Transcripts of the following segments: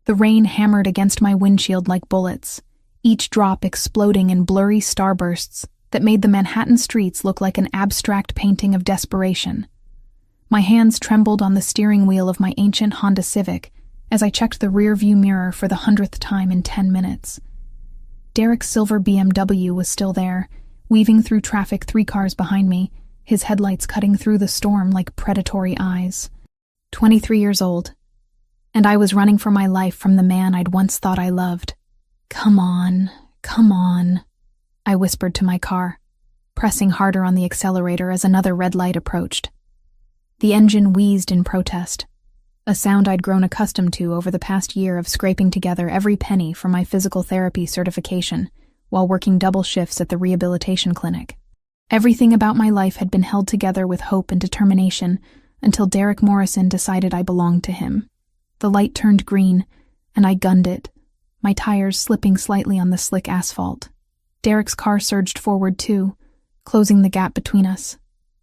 The rain hammered against my windshield like bullets, each drop exploding in blurry starbursts that made the Manhattan streets look like an abstract painting of desperation. My hands trembled on the steering wheel of my ancient Honda Civic as I checked the rear-view mirror for the 100th time in 10 minutes. Derek's silver BMW was still there, weaving through traffic 3 cars behind me, his headlights cutting through the storm like predatory eyes. 23 years old, and I was running for my life from the man I'd once thought I loved. Come on, I whispered to my car, pressing harder on the accelerator as another red light approached. The engine wheezed in protest, a sound I'd grown accustomed to over the past year of scraping together every penny for my physical therapy certification while working double shifts at the rehabilitation clinic. Everything about my life had been held together with hope and determination until Derek Morrison decided I belonged to him. The light turned green, and I gunned it, my tires slipping slightly on the slick asphalt. Derek's car surged forward too, closing the gap between us.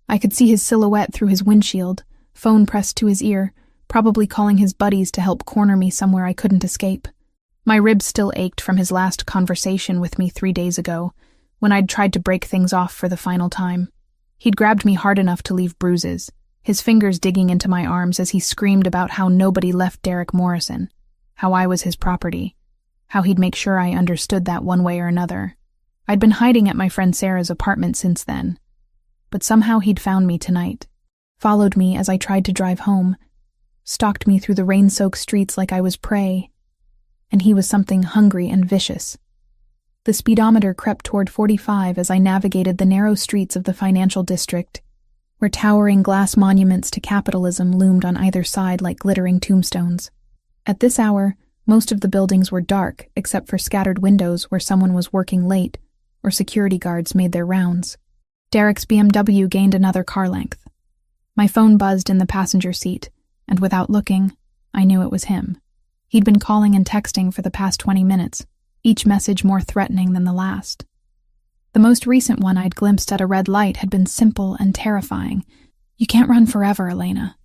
I could see his silhouette through his windshield, phone pressed to his ear, probably calling his buddies to help corner me somewhere I couldn't escape. My ribs still ached from his last conversation with me 3 days ago, when I'd tried to break things off for the final time. He'd grabbed me hard enough to leave bruises, his fingers digging into my arms as he screamed about how nobody left Derek Morrison, how I was his property, how he'd make sure I understood that one way or another. I'd been hiding at my friend Sarah's apartment since then, but somehow he'd found me tonight, followed me as I tried to drive home, stalked me through the rain-soaked streets like I was prey, and he was something hungry and vicious. The speedometer crept toward 45 as I navigated the narrow streets of the financial district, where towering glass monuments to capitalism loomed on either side like glittering tombstones. At this hour, most of the buildings were dark except for scattered windows where someone was working late or security guards made their rounds. Derek's BMW gained another car length. My phone buzzed in the passenger seat, and without looking, I knew it was him. He'd been calling and texting for the past 20 minutes, each message more threatening than the last. The most recent one I'd glimpsed at a red light had been simple and terrifying. "You can't run forever, Elena."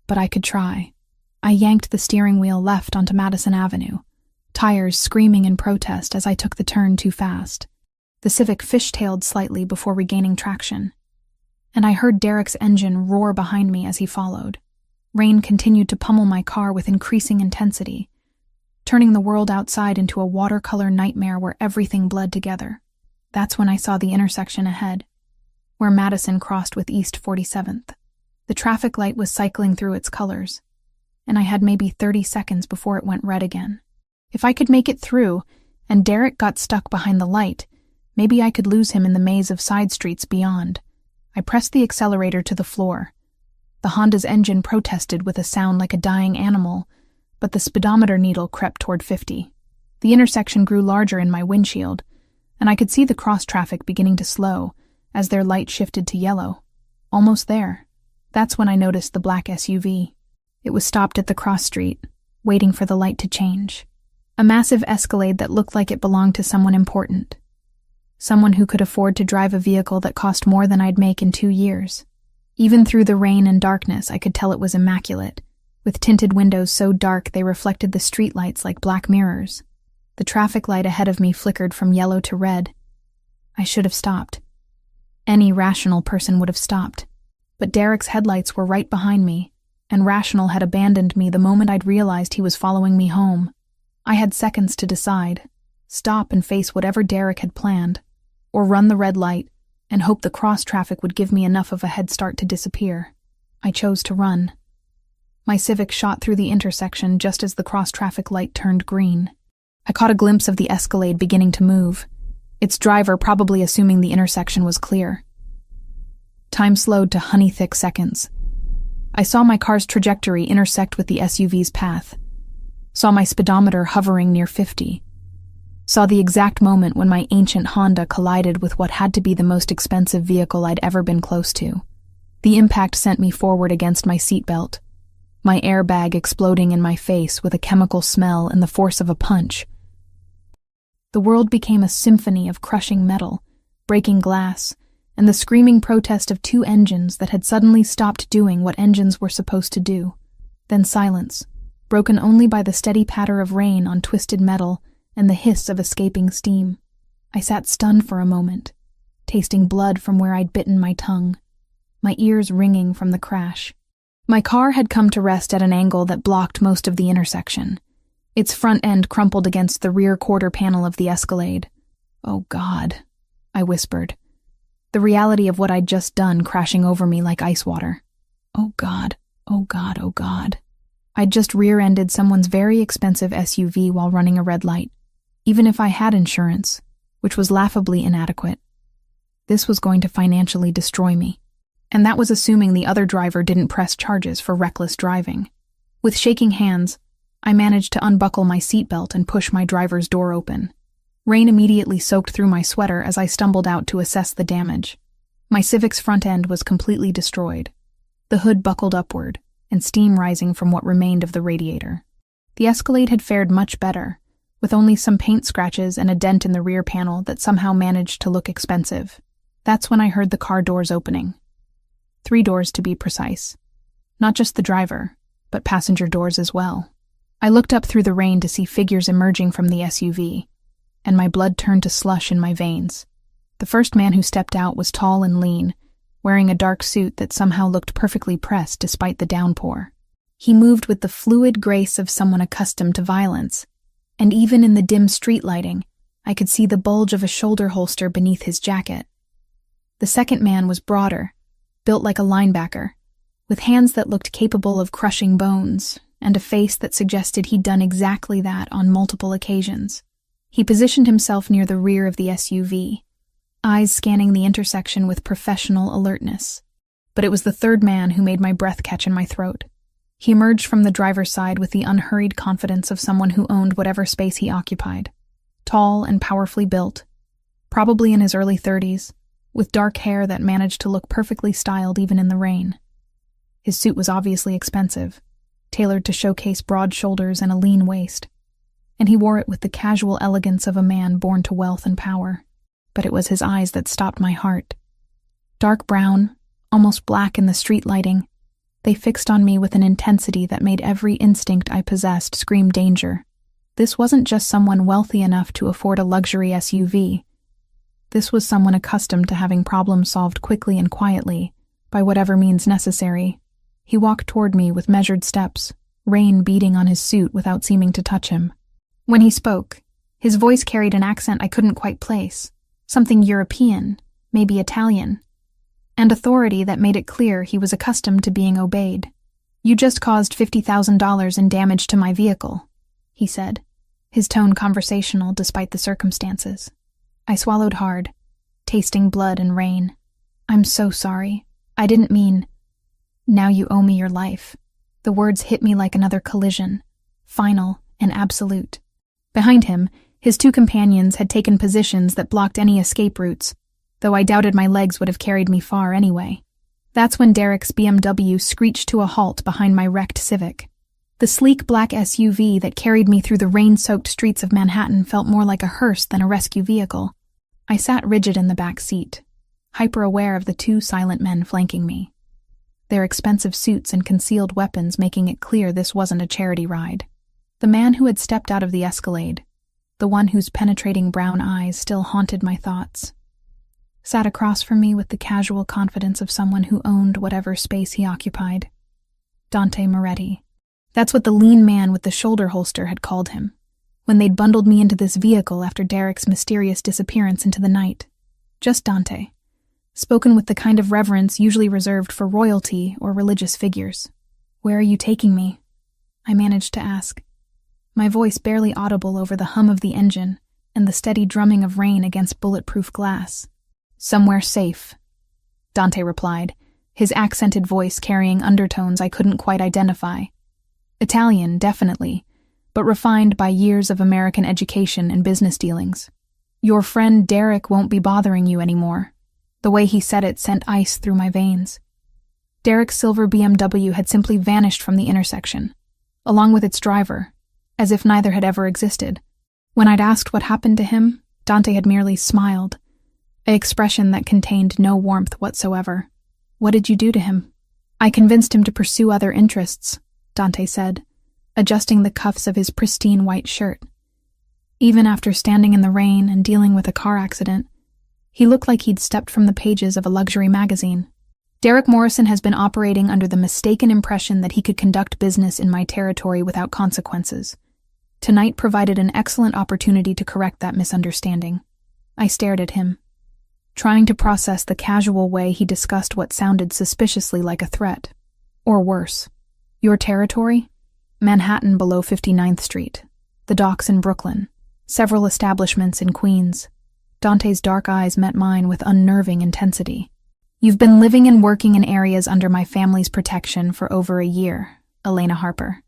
But I could try. I yanked the steering wheel left onto Madison Avenue, tires screaming in protest as I took the turn too fast. The Civic fishtailed slightly before regaining traction, and I heard Derek's engine roar behind me as he followed. Rain continued to pummel my car with increasing intensity, turning the world outside into a watercolor nightmare where everything bled together. That's when I saw the intersection ahead, where Madison crossed with East 47th. The traffic light was cycling through its colors, and I had maybe 30 seconds before it went red again. If I could make it through, and Derek got stuck behind the light, maybe I could lose him in the maze of side streets beyond. I pressed the accelerator to the floor. The Honda's engine protested with a sound like a dying animal, but the speedometer needle crept toward 50. The intersection grew larger in my windshield, and I could see the cross-traffic beginning to slow as their light shifted to yellow. Almost there. That's when I noticed the black SUV. It was stopped at the cross street, waiting for the light to change. A massive Escalade that looked like it belonged to someone important. Someone who could afford to drive a vehicle that cost more than I'd make in 2 years. Even through the rain and darkness, I could tell it was immaculate, with tinted windows so dark they reflected the streetlights like black mirrors. The traffic light ahead of me flickered from yellow to red. I should have stopped. Any rational person would have stopped. But Derek's headlights were right behind me, and rational had abandoned me the moment I'd realized he was following me home. I had seconds to decide: stop and face whatever Derek had planned, or run the red light and hope the cross-traffic would give me enough of a head start to disappear. I chose to run. My Civic shot through the intersection just as the cross-traffic light turned green. I caught a glimpse of the Escalade beginning to move, its driver probably assuming the intersection was clear. Time slowed to honey-thick seconds. I saw my car's trajectory intersect with the SUV's path, saw my speedometer hovering near 50, saw the exact moment when my ancient Honda collided with what had to be the most expensive vehicle I'd ever been close to. The impact sent me forward against my seatbelt, my airbag exploding in my face with a chemical smell and the force of a punch. The world became a symphony of crushing metal, breaking glass, and the screaming protest of 2 engines that had suddenly stopped doing what engines were supposed to do. Then silence, broken only by the steady patter of rain on twisted metal and the hiss of escaping steam. I sat stunned for a moment, tasting blood from where I'd bitten my tongue, my ears ringing from the crash. My car had come to rest at an angle that blocked most of the intersection. Its front end crumpled against the rear quarter panel of the Escalade. "Oh God," I whispered, the reality of what I'd just done crashing over me like ice water. "Oh God, oh God, oh God." I'd just rear-ended someone's very expensive SUV while running a red light, even if I had insurance, which was laughably inadequate. This was going to financially destroy me. And that was assuming the other driver didn't press charges for reckless driving. With shaking hands, I managed to unbuckle my seatbelt and push my driver's door open. Rain immediately soaked through my sweater as I stumbled out to assess the damage. My Civic's front end was completely destroyed, the hood buckled upward, and steam rising from what remained of the radiator. The Escalade had fared much better, with only some paint scratches and a dent in the rear panel that somehow managed to look expensive. That's when I heard the car doors opening. 3 doors to be precise. Not just the driver, but passenger doors as well. I looked up through the rain to see figures emerging from the SUV, and my blood turned to slush in my veins. The first man who stepped out was tall and lean, wearing a dark suit that somehow looked perfectly pressed despite the downpour. He moved with the fluid grace of someone accustomed to violence, and even in the dim street lighting, I could see the bulge of a shoulder holster beneath his jacket. The second man was broader, built like a linebacker, with hands that looked capable of crushing bones, and a face that suggested he'd done exactly that on multiple occasions. He positioned himself near the rear of the SUV, eyes scanning the intersection with professional alertness. But it was the third man who made my breath catch in my throat. He emerged from the driver's side with the unhurried confidence of someone who owned whatever space he occupied. Tall and powerfully built, probably in his early 30s, with dark hair that managed to look perfectly styled even in the rain. His suit was obviously expensive, tailored to showcase broad shoulders and a lean waist, and he wore it with the casual elegance of a man born to wealth and power. But it was his eyes that stopped my heart. Dark brown, almost black in the street lighting, they fixed on me with an intensity that made every instinct I possessed scream danger. This wasn't just someone wealthy enough to afford a luxury SUV. This was someone accustomed to having problems solved quickly and quietly, by whatever means necessary. He walked toward me with measured steps, rain beating on his suit without seeming to touch him. When he spoke, his voice carried an accent I couldn't quite place, something European, maybe Italian, and authority that made it clear he was accustomed to being obeyed. "You just caused $50,000 in damage to my vehicle," he said, his tone conversational despite the circumstances. I swallowed hard, tasting blood and rain. "I'm so sorry. I didn't mean..." "Now you owe me your life." The words hit me like another collision, final and absolute. Behind him, his 2 companions had taken positions that blocked any escape routes, though I doubted my legs would have carried me far anyway. That's when Derek's BMW screeched to a halt behind my wrecked Civic. The sleek black SUV that carried me through the rain-soaked streets of Manhattan felt more like a hearse than a rescue vehicle. I sat rigid in the back seat, hyper-aware of the 2 silent men flanking me, their expensive suits and concealed weapons making it clear this wasn't a charity ride. The man who had stepped out of the Escalade, the one whose penetrating brown eyes still haunted my thoughts, sat across from me with the casual confidence of someone who owned whatever space he occupied. Dante Moretti. That's what the lean man with the shoulder holster had called him, when they'd bundled me into this vehicle after Derek's mysterious disappearance into the night. Just Dante, spoken with the kind of reverence usually reserved for royalty or religious figures. "Where are you taking me?" I managed to ask, my voice barely audible over the hum of the engine and the steady drumming of rain against bulletproof glass. "Somewhere safe," Dante replied, his accented voice carrying undertones I couldn't quite identify. Italian, definitely, but refined by years of American education and business dealings. "Your friend Derek won't be bothering you anymore." The way he said it sent ice through my veins. Derek's silver BMW had simply vanished from the intersection, along with its driver, as if neither had ever existed. When I'd asked what happened to him, Dante had merely smiled, an expression that contained no warmth whatsoever. "What did you do to him?" "I convinced him to pursue other interests," Dante said, adjusting the cuffs of his pristine white shirt. Even after standing in the rain and dealing with a car accident, he looked like he'd stepped from the pages of a luxury magazine. Derek Morrison has been operating under the mistaken impression that he could conduct business in my territory without consequences. Tonight provided an excellent opportunity to correct that misunderstanding. I stared at him, trying to process the casual way he discussed what sounded suspiciously like a threat. Or worse. Your territory? Manhattan below 59th Street. The docks in Brooklyn. Several establishments in Queens. Dante's dark eyes met mine with unnerving intensity. You've been living and working in areas under my family's protection for over a year, Elena Harper.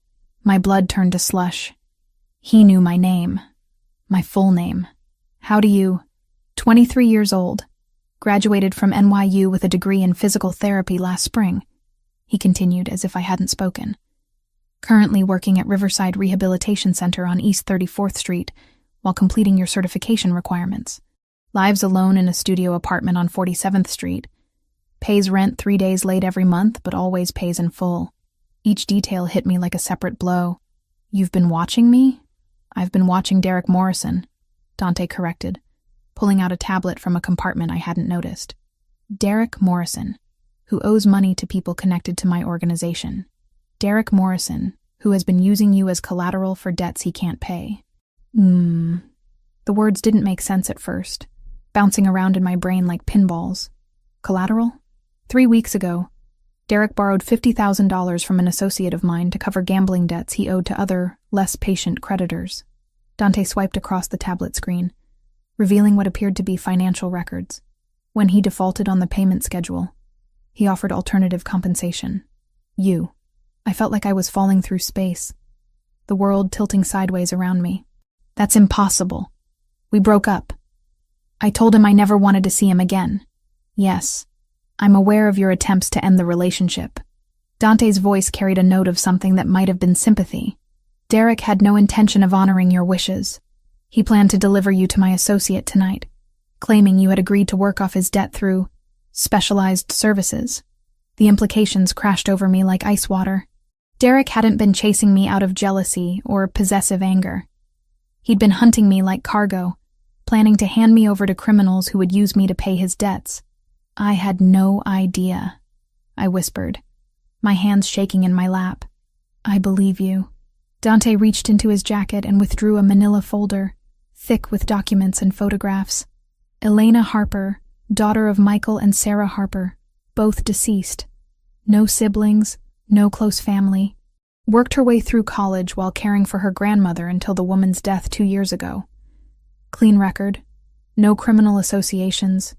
My blood turned to slush. He knew my name. My full name. How do you... 23 years old. Graduated from NYU with a degree in physical therapy last spring. He continued as if I hadn't spoken. Currently working at Riverside Rehabilitation Center on East 34th Street while completing your certification requirements. Lives alone in a studio apartment on 47th Street. Pays rent 3 days late every month, but always pays in full. Each detail hit me like a separate blow. You've been watching me? I've been watching Derek Morrison, Dante corrected, pulling out a tablet from a compartment I hadn't noticed. Derek Morrison, who owes money to people connected to my organization. Derek Morrison, who has been using you as collateral for debts he can't pay. The words didn't make sense at first, bouncing around in my brain like pinballs. Collateral? 3 weeks ago, Derek borrowed $50,000 from an associate of mine to cover gambling debts he owed to other, less patient creditors. Dante swiped across the tablet screen, revealing what appeared to be financial records. When he defaulted on the payment schedule, he offered alternative compensation. You. I felt like I was falling through space, the world tilting sideways around me. That's impossible. We broke up. I told him I never wanted to see him again. Yes, I'm aware of your attempts to end the relationship. Dante's voice carried a note of something that might have been sympathy. Derek had no intention of honoring your wishes. He planned to deliver you to my associate tonight, claiming you had agreed to work off his debt through specialized services. The implications crashed over me like ice water. Derek hadn't been chasing me out of jealousy or possessive anger. He'd been hunting me like cargo, planning to hand me over to criminals who would use me to pay his debts. I had no idea, I whispered, my hands shaking in my lap. I believe you. Dante reached into his jacket and withdrew a manila folder, thick with documents and photographs. Elena Harper, daughter of Michael and Sarah Harper, both deceased. No siblings, no close family. Worked her way through college while caring for her grandmother until the woman's death 2 years ago. Clean record, no criminal associations,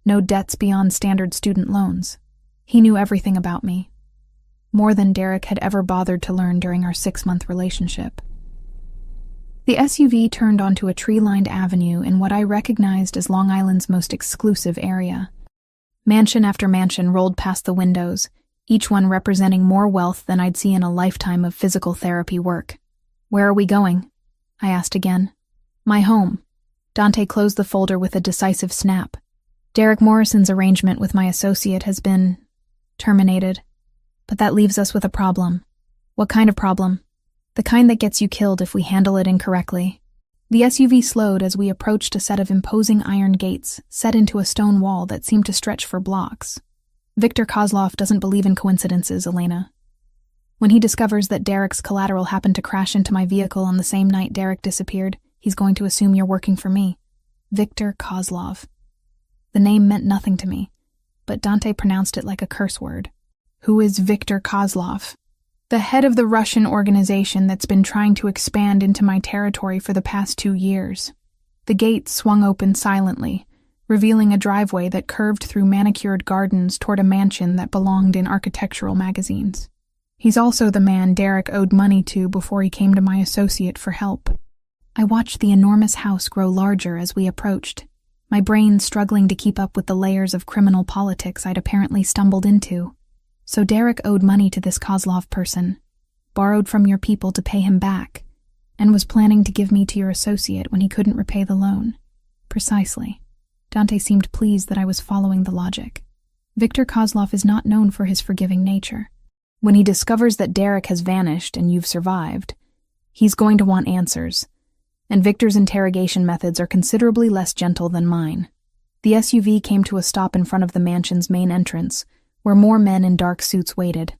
no debts beyond standard student loans. He knew everything about me, more than Derek had ever bothered to learn during our 6-month relationship. The SUV turned onto a tree-lined avenue in what I recognized as Long Island's most exclusive area. Mansion after mansion rolled past the windows, each one representing more wealth than I'd see in a lifetime of physical therapy work. Where are we going? I asked again. My home. Dante closed the folder with a decisive snap. Derek Morrison's arrangement with my associate has been terminated. But that leaves us with a problem. What kind of problem? The kind that gets you killed if we handle it incorrectly. The SUV slowed as we approached a set of imposing iron gates set into a stone wall that seemed to stretch for blocks. Victor Kozlov doesn't believe in coincidences, Elena. When he discovers that Derek's collateral happened to crash into my vehicle on the same night Derek disappeared, he's going to assume you're working for me. Victor Kozlov. The name meant nothing to me, but Dante pronounced it like a curse word. Who is Victor Kozlov? The head of the Russian organization that's been trying to expand into my territory for the past 2 years. The gate swung open silently, revealing a driveway that curved through manicured gardens toward a mansion that belonged in architectural magazines. He's also the man Derek owed money to before he came to my associate for help. I watched the enormous house grow larger as we approached, my brain struggling to keep up with the layers of criminal politics I'd apparently stumbled into. So Derek owed money to this Kozlov person, borrowed from your people to pay him back, and was planning to give me to your associate when he couldn't repay the loan. Precisely. Dante seemed pleased that I was following the logic. Victor Kozlov is not known for his forgiving nature. When he discovers that Derek has vanished and you've survived, he's going to want answers, and Victor's interrogation methods are considerably less gentle than mine. The SUV came to a stop in front of the mansion's main entrance, where more men in dark suits waited.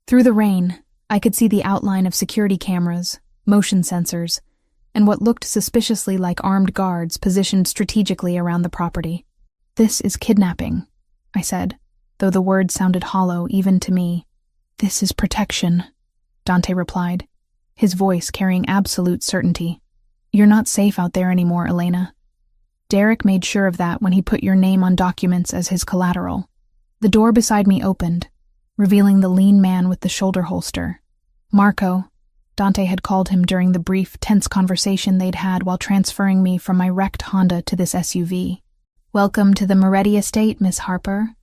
Through the rain, I could see the outline of security cameras, motion sensors, and what looked suspiciously like armed guards positioned strategically around the property. "This is kidnapping," I said, though the words sounded hollow even to me. "This is protection," Dante replied, his voice carrying absolute certainty. "You're not safe out there anymore, Elena. Derek made sure of that when he put your name on documents as his collateral." The door beside me opened, revealing the lean man with the shoulder holster. Marco, Dante had called him during the brief, tense conversation they'd had while transferring me from my wrecked Honda to this SUV. "Welcome to the Moretti estate, Miss Harper,"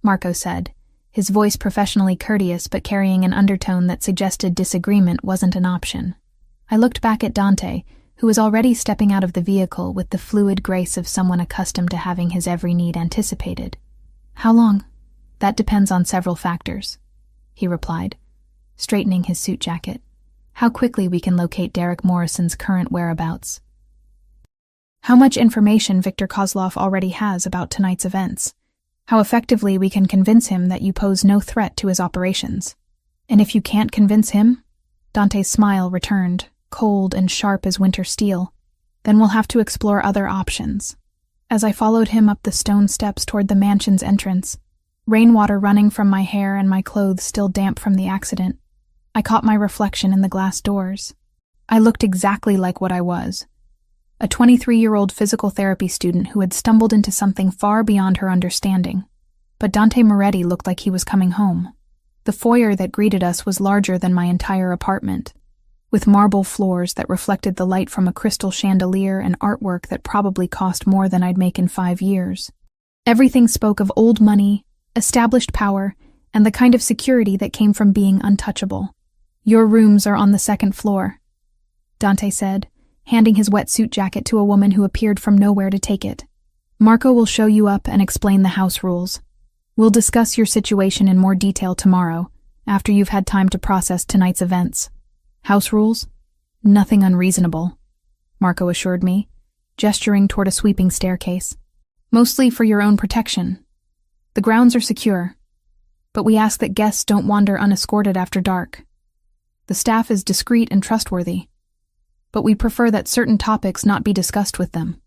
Marco said, his voice professionally courteous but carrying an undertone that suggested disagreement wasn't an option. I looked back at Dante, who was already stepping out of the vehicle with the fluid grace of someone accustomed to having his every need anticipated. "How long?" "That depends on several factors," he replied, straightening his suit jacket. "How quickly we can locate Derek Morrison's current whereabouts. How much information Victor Kozlov already has about tonight's events. How effectively we can convince him that you pose no threat to his operations. And if you can't convince him," Dante's smile returned, cold and sharp as winter steel, "then we'll have to explore other options." As I followed him up the stone steps toward the mansion's entrance, rainwater running from my hair and my clothes still damp from the accident, I caught my reflection in the glass doors. I looked exactly like what I was, a 23-year-old physical therapy student who had stumbled into something far beyond her understanding. But Dante Moretti looked like he was coming home. The foyer that greeted us was larger than my entire apartment, with marble floors that reflected the light from a crystal chandelier and artwork that probably cost more than I'd make in 5 years. Everything spoke of old money, established power, and the kind of security that came from being untouchable. "Your rooms are on the second floor," Dante said, handing his wetsuit jacket to a woman who appeared from nowhere to take it. "Marco will show you up and explain the house rules. We'll discuss your situation in more detail tomorrow, after you've had time to process tonight's events." "House rules? Nothing unreasonable," Marco assured me, gesturing toward a sweeping staircase. "Mostly for your own protection. The grounds are secure, but we ask that guests don't wander unescorted after dark. The staff is discreet and trustworthy, but we prefer that certain topics not be discussed with them."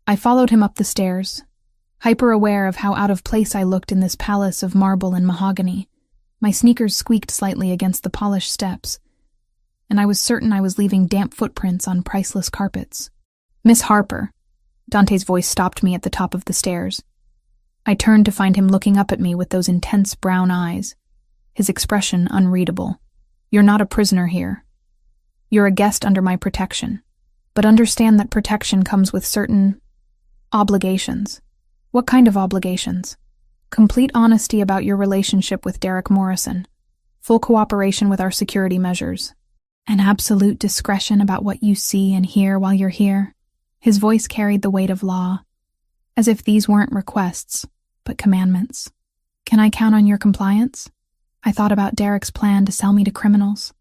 I followed him up the stairs, hyper-aware of how out of place I looked in this palace of marble and mahogany. My sneakers squeaked slightly against the polished steps, and I was certain I was leaving damp footprints on priceless carpets. "Miss Harper," Dante's voice stopped me at the top of the stairs. I turned to find him looking up at me with those intense brown eyes, his expression unreadable. "You're not a prisoner here. You're a guest under my protection, but understand that protection comes with certain obligations." "What kind of obligations?" "Complete honesty about your relationship with Derek Morrison, full cooperation with our security measures, and absolute discretion about what you see and hear while you're here." His voice carried the weight of law, as if these weren't requests, but commandments. "Can I count on your compliance?" I thought about Derek's plan to sell me to criminals,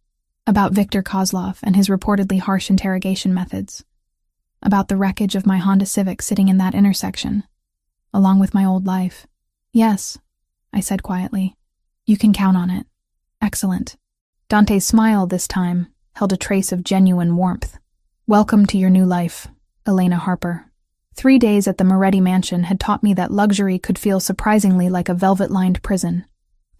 about Victor Kozlov and his reportedly harsh interrogation methods, about the wreckage of my Honda Civic sitting in that intersection, along with my old life. "Yes," I said quietly. "You can count on it." "Excellent." Dante's smile this time held a trace of genuine warmth. "Welcome to your new life, Elena Harper." 3 days at the Moretti mansion had taught me that luxury could feel surprisingly like a velvet-lined prison.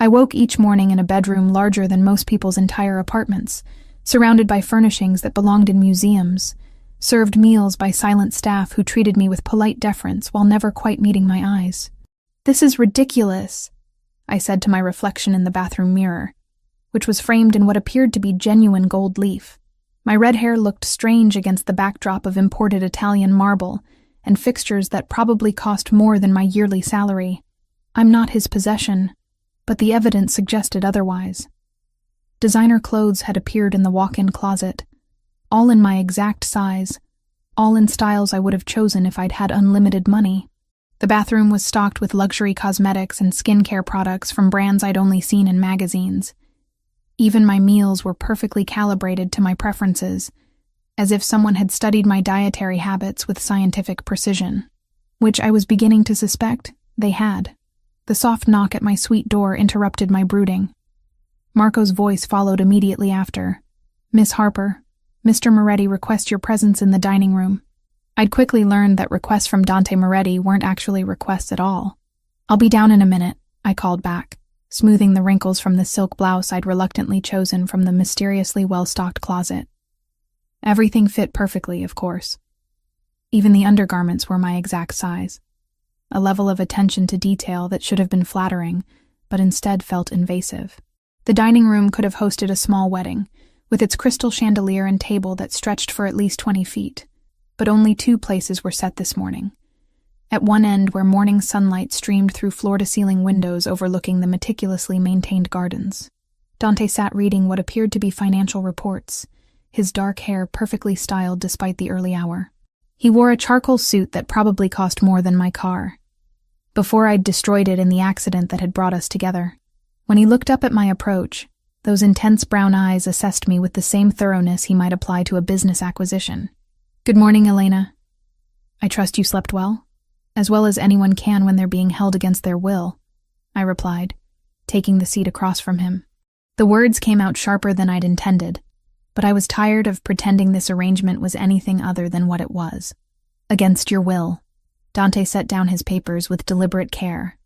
I woke each morning in a bedroom larger than most people's entire apartments, surrounded by furnishings that belonged in museums, served meals by silent staff who treated me with polite deference while never quite meeting my eyes. "This is ridiculous," I said to my reflection in the bathroom mirror, which was framed in what appeared to be genuine gold leaf. My red hair looked strange against the backdrop of imported Italian marble and fixtures that probably cost more than my yearly salary. I'm not his possession, but the evidence suggested otherwise. Designer clothes had appeared in the walk-in closet, all in my exact size, all in styles I would have chosen if I'd had unlimited money. The bathroom was stocked with luxury cosmetics and skincare products from brands I'd only seen in magazines, Even my meals were perfectly calibrated to my preferences, as if someone had studied my dietary habits with scientific precision, which I was beginning to suspect they had. The soft knock at my suite door interrupted my brooding. Marco's voice followed immediately after. "Miss Harper, Mr. Moretti requests your presence in the dining room." I'd quickly learned that requests from Dante Moretti weren't actually requests at all. "I'll be down in a minute," I called back, smoothing the wrinkles from the silk blouse I'd reluctantly chosen from the mysteriously well-stocked closet. Everything fit perfectly, of course. Even the undergarments were my exact size. A level of attention to detail that should have been flattering, but instead felt invasive. The dining room could have hosted a small wedding, with its crystal chandelier and table that stretched for at least 20 feet. But only 2 places were set this morning. At one end, where morning sunlight streamed through floor-to-ceiling windows overlooking the meticulously maintained gardens. Dante sat reading what appeared to be financial reports, his dark hair perfectly styled despite the early hour. He wore a charcoal suit that probably cost more than my car, before I'd destroyed it in the accident that had brought us together. When he looked up at my approach, those intense brown eyes assessed me with the same thoroughness he might apply to a business acquisition. "Good morning, Elena. I trust you slept well as anyone can when they're being held against their will," I replied, taking the seat across from him. The words came out sharper than I'd intended, but I was tired of pretending this arrangement was anything other than what it was. "Against your will." Dante set down his papers with deliberate care,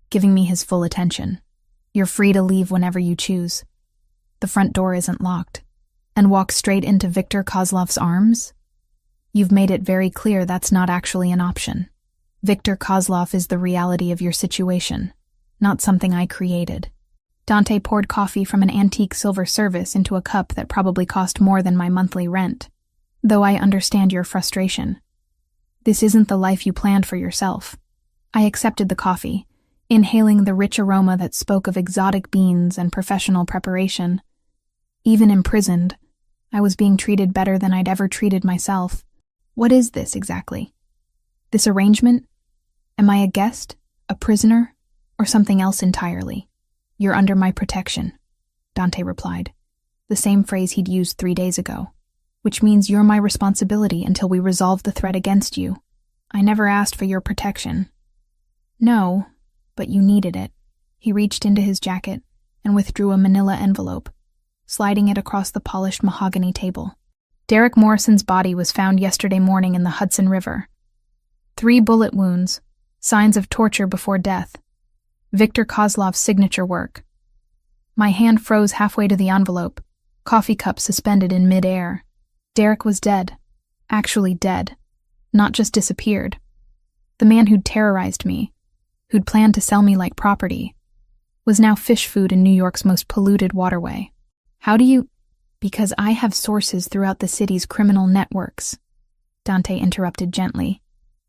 giving me his full attention. "You're free to leave whenever you choose. The front door isn't locked. And walk straight into Viktor Kozlov's arms? You've made it very clear that's not actually an option. Viktor Kozlov is the reality of your situation, not something I created." Dante poured coffee from an antique silver service into a cup that probably cost more than my monthly rent. "Though I understand your frustration. This isn't the life you planned for yourself." I accepted the coffee, inhaling the rich aroma that spoke of exotic beans and professional preparation. Even imprisoned, I was being treated better than I'd ever treated myself. What is this exactly? This arrangement? Am I a guest, a prisoner, or something else entirely? "You're under my protection," Dante replied, the same phrase he'd used 3 days ago, "which means you're my responsibility until we resolve the threat against you. I never asked for your protection." "No, but you needed it." He reached into his jacket and withdrew a manila envelope, sliding it across the polished mahogany table. "Derek Morrison's body was found yesterday morning in the Hudson River. 3 bullet wounds, signs of torture before death. Viktor Kozlov's signature work." My hand froze halfway to the envelope, coffee cup suspended in mid-air. Derek was dead. Actually dead. Not just disappeared. The man who'd terrorized me, who'd planned to sell me like property, was now fish food in New York's most polluted waterway. "How do you—" "Because I have sources throughout the city's criminal networks," Dante interrupted gently.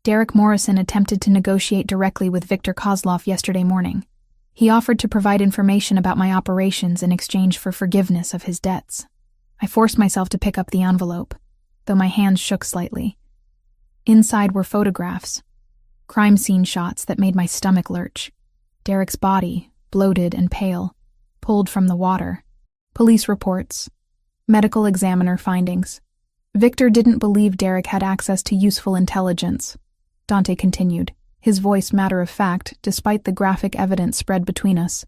"Derek Morrison attempted to negotiate directly with Viktor Kozlov yesterday morning. He offered to provide information about my operations in exchange for forgiveness of his debts." I forced myself to pick up the envelope, though my hands shook slightly. Inside were photographs, crime scene shots that made my stomach lurch. Derek's body, bloated and pale, pulled from the water. Police reports, medical examiner findings. Viktor didn't believe Derek had access to useful intelligence, Dante continued, his voice matter-of-fact despite the graphic evidence spread between us.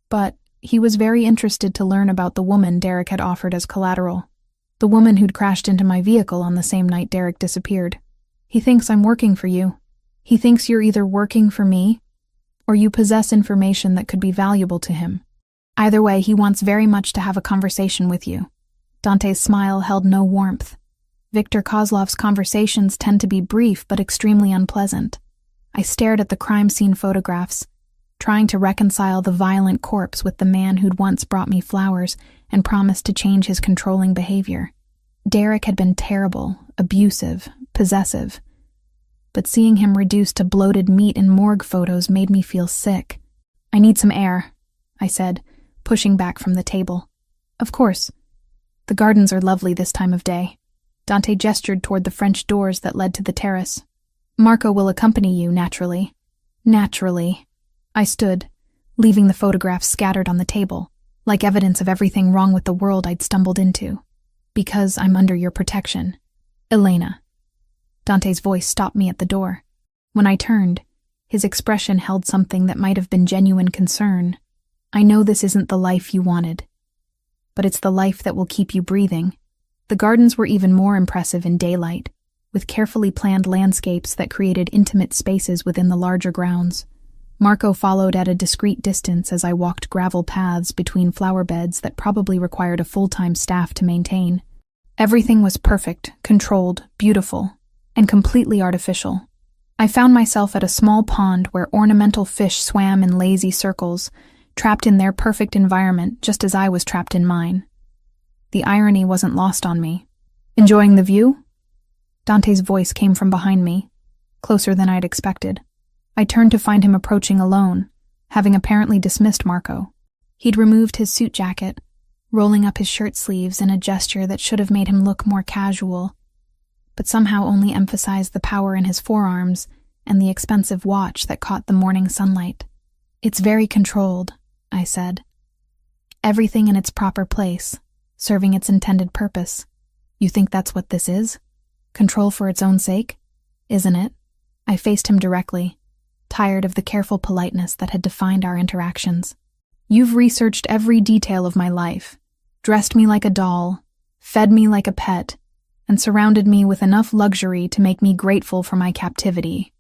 But he was very interested to learn about the woman Derek had offered as collateral. The woman who'd crashed into my vehicle on the same night Derek disappeared. "He thinks I'm working for you. He thinks you're either working for me, or you possess information that could be valuable to him. Either way, he wants very much to have a conversation with you." Dante's smile held no warmth. Viktor Kozlov's conversations tend to be brief but extremely unpleasant. I stared at the crime scene photographs, trying to reconcile the violent corpse with the man who'd once brought me flowers and promised to change his controlling behavior. Derek had been terrible, abusive, possessive. But seeing him reduced to bloated meat in morgue photos made me feel sick. "I need some air," I said, pushing back from the table. "Of course. The gardens are lovely this time of day." Dante gestured toward the French doors that led to the terrace. "Marco will accompany you, naturally." "Naturally." I stood, leaving the photographs scattered on the table. like evidence of everything wrong with the world I'd stumbled into. Because I'm under your protection. Elena. Dante's voice stopped me at the door. When I turned, his expression held something that might have been genuine concern. I know this isn't the life you wanted, but it's the life that will keep you breathing. The gardens were even more impressive in daylight, with carefully planned landscapes that created intimate spaces within the larger grounds. Marco followed at a discreet distance as I walked gravel paths between flower beds that probably required a full-time staff to maintain. Everything was perfect, controlled, beautiful, and completely artificial. I found myself at a small pond where ornamental fish swam in lazy circles, trapped in their perfect environment just as I was trapped in mine. The irony wasn't lost on me. Enjoying the view? Dante's voice came from behind me, closer than I'd expected. I turned to find him approaching alone, having apparently dismissed Marco. He'd removed his suit jacket, rolling up his shirt sleeves in a gesture that should have made him look more casual, but somehow only emphasized the power in his forearms and the expensive watch that caught the morning sunlight. It's very controlled, I said. Everything in its proper place, serving its intended purpose. You think that's what this is? Control for its own sake? Isn't it? I faced him directly, tired of the careful politeness that had defined our interactions. You've researched every detail of my life, dressed me like a doll, fed me like a pet, and surrounded me with enough luxury to make me grateful for my captivity.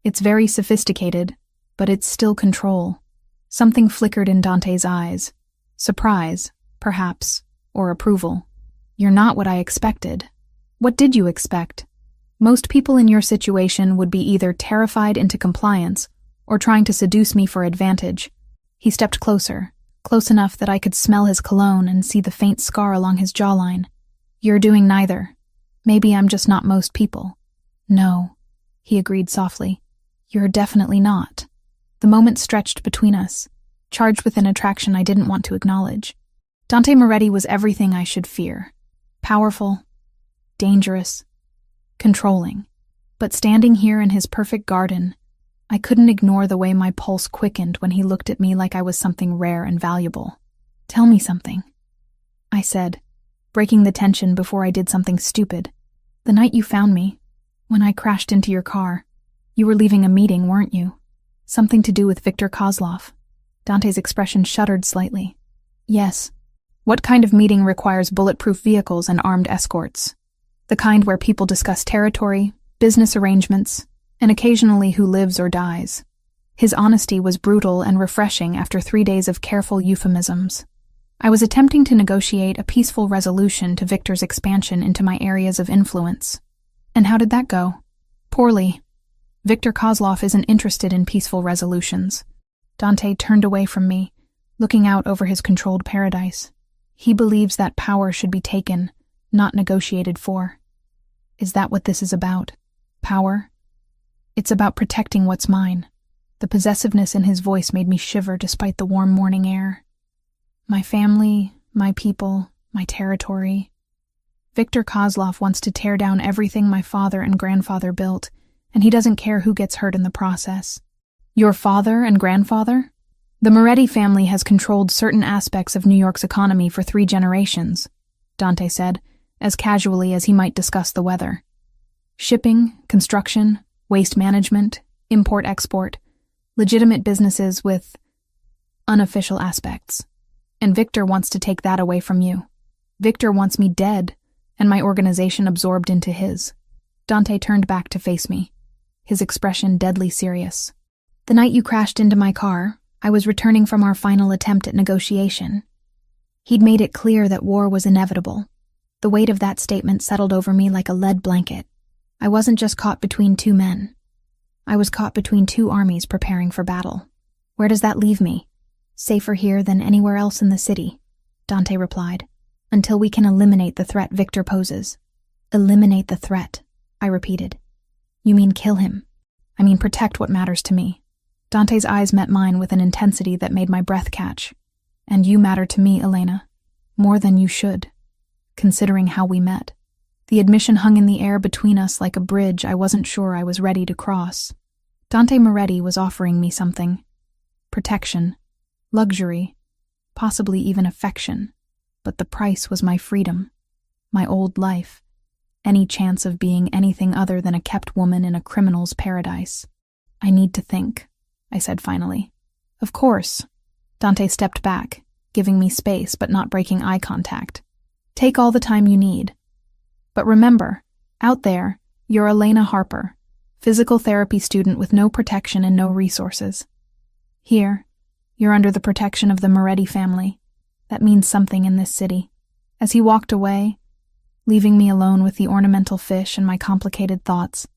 It's very sophisticated, but it's still control. Something flickered in Dante's eyes. Surprise, perhaps, or approval. You're not what I expected. What did you expect? Most people in your situation would be either terrified into compliance or trying to seduce me for advantage. He stepped closer, close enough that I could smell his cologne and see the faint scar along his jawline. You're doing neither. Maybe I'm just not most people. No, he agreed softly. You're definitely not. The moment stretched between us, charged with an attraction I didn't want to acknowledge. Dante Moretti was everything I should fear. Powerful, dangerous, controlling. But standing here in his perfect garden, I couldn't ignore the way my pulse quickened when he looked at me like I was something rare and valuable. Tell me something, I said, breaking the tension before I did something stupid. The night you found me, when I crashed into your car, you were leaving a meeting, weren't you? Something to do with Viktor Kozlov. Dante's expression shuddered slightly. Yes. What kind of meeting requires bulletproof vehicles and armed escorts? The kind where people discuss territory, business arrangements, and occasionally who lives or dies. His honesty was brutal and refreshing after 3 days of careful euphemisms. I was attempting to negotiate a peaceful resolution to Viktor's expansion into my areas of influence. And how did that go? Poorly. Viktor Kozlov isn't interested in peaceful resolutions. Dante turned away from me, looking out over his controlled paradise. He believes that power should be taken, not negotiated for. Is that what this is about? Power? It's about protecting what's mine. The possessiveness in his voice made me shiver despite the warm morning air. My family, my people, my territory. Viktor Kozlov wants to tear down everything my father and grandfather built, and he doesn't care who gets hurt in the process. Your father and grandfather? The Moretti family has controlled certain aspects of New York's economy for 3 generations, Dante said, as casually as he might discuss the weather. Shipping, construction, waste management, import-export, legitimate businesses with unofficial aspects. And Viktor wants to take that away from you. Viktor wants me dead, and my organization absorbed into his. Dante turned back to face me, his expression deadly serious. The night you crashed into my car, I was returning from our final attempt at negotiation. He'd made it clear that war was inevitable. The weight of that statement settled over me like a lead blanket. I wasn't just caught between 2 men. I was caught between 2 armies preparing for battle. Where does that leave me? Safer here than anywhere else in the city, Dante replied, until we can eliminate the threat Viktor poses. Eliminate the threat, I repeated. You mean kill him? I mean protect what matters to me. Dante's eyes met mine with an intensity that made my breath catch. And you matter to me, Elena, more than you should, considering how we met. The admission hung in the air between us like a bridge I wasn't sure I was ready to cross. Dante Moretti was offering me something. Protection, luxury, possibly even affection. But the price was my freedom, my old life, any chance of being anything other than a kept woman in a criminal's paradise. "I need to think," I said finally. "Of course." Dante stepped back, giving me space but not breaking eye contact. "Take all the time you need. But remember, out there, you're Elena Harper, physical therapy student with no protection and no resources. Here, you're under the protection of the Moretti family. That means something in this city." As he walked away, leaving me alone with the ornamental fish and my complicated thoughts,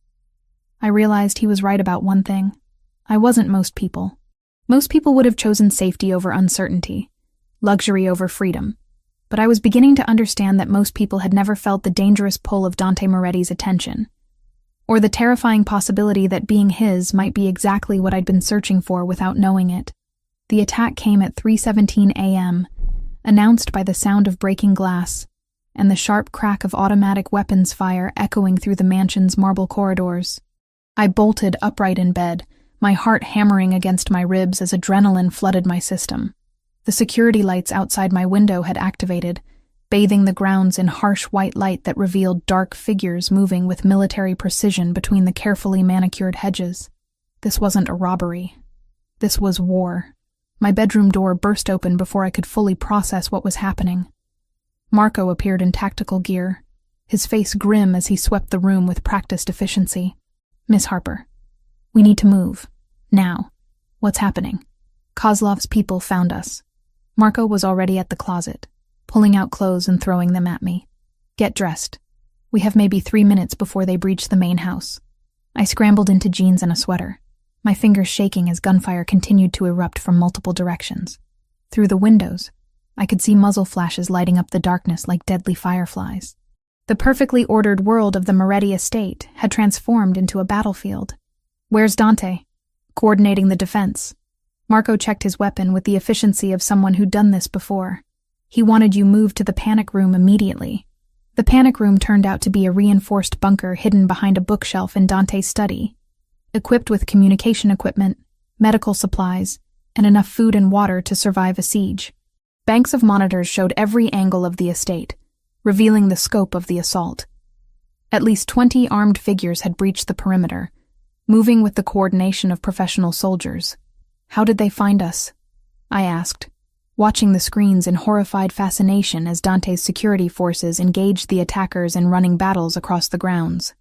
I realized he was right about one thing. I wasn't most people. Most people would have chosen safety over uncertainty, luxury over freedom. But I was beginning to understand that most people had never felt the dangerous pull of Dante Moretti's attention, or the terrifying possibility that being his might be exactly what I'd been searching for without knowing it. The attack came at 3:17 a.m., announced by the sound of breaking glass and the sharp crack of automatic weapons fire echoing through the mansion's marble corridors. I bolted upright in bed, my heart hammering against my ribs as adrenaline flooded my system. The security lights outside my window had activated, bathing the grounds in harsh white light that revealed dark figures moving with military precision between the carefully manicured hedges. This wasn't a robbery. This was war. My bedroom door burst open before I could fully process what was happening. Marco appeared in tactical gear, his face grim as he swept the room with practiced efficiency. "Miss Harper, we need to move. Now. What's happening?" "Kozlov's people found us." Marco was already at the closet, pulling out clothes and throwing them at me. "Get dressed. We have maybe 3 minutes before they breach the main house." I scrambled into jeans and a sweater, my fingers shaking as gunfire continued to erupt from multiple directions. Through the windows, I could see muzzle flashes lighting up the darkness like deadly fireflies. The perfectly ordered world of the Moretti estate had transformed into a battlefield. "Where's Dante?" "Coordinating the defense." Marco checked his weapon with the efficiency of someone who'd done this before. "He wanted you moved to the panic room immediately." The panic room turned out to be a reinforced bunker hidden behind a bookshelf in Dante's study, equipped with communication equipment, medical supplies, and enough food and water to survive a siege. Banks of monitors showed every angle of the estate, revealing the scope of the assault. At least 20 armed figures had breached the perimeter, moving with the coordination of professional soldiers. "How did they find us?" I asked, watching the screens in horrified fascination as Dante's security forces engaged the attackers in running battles across the grounds.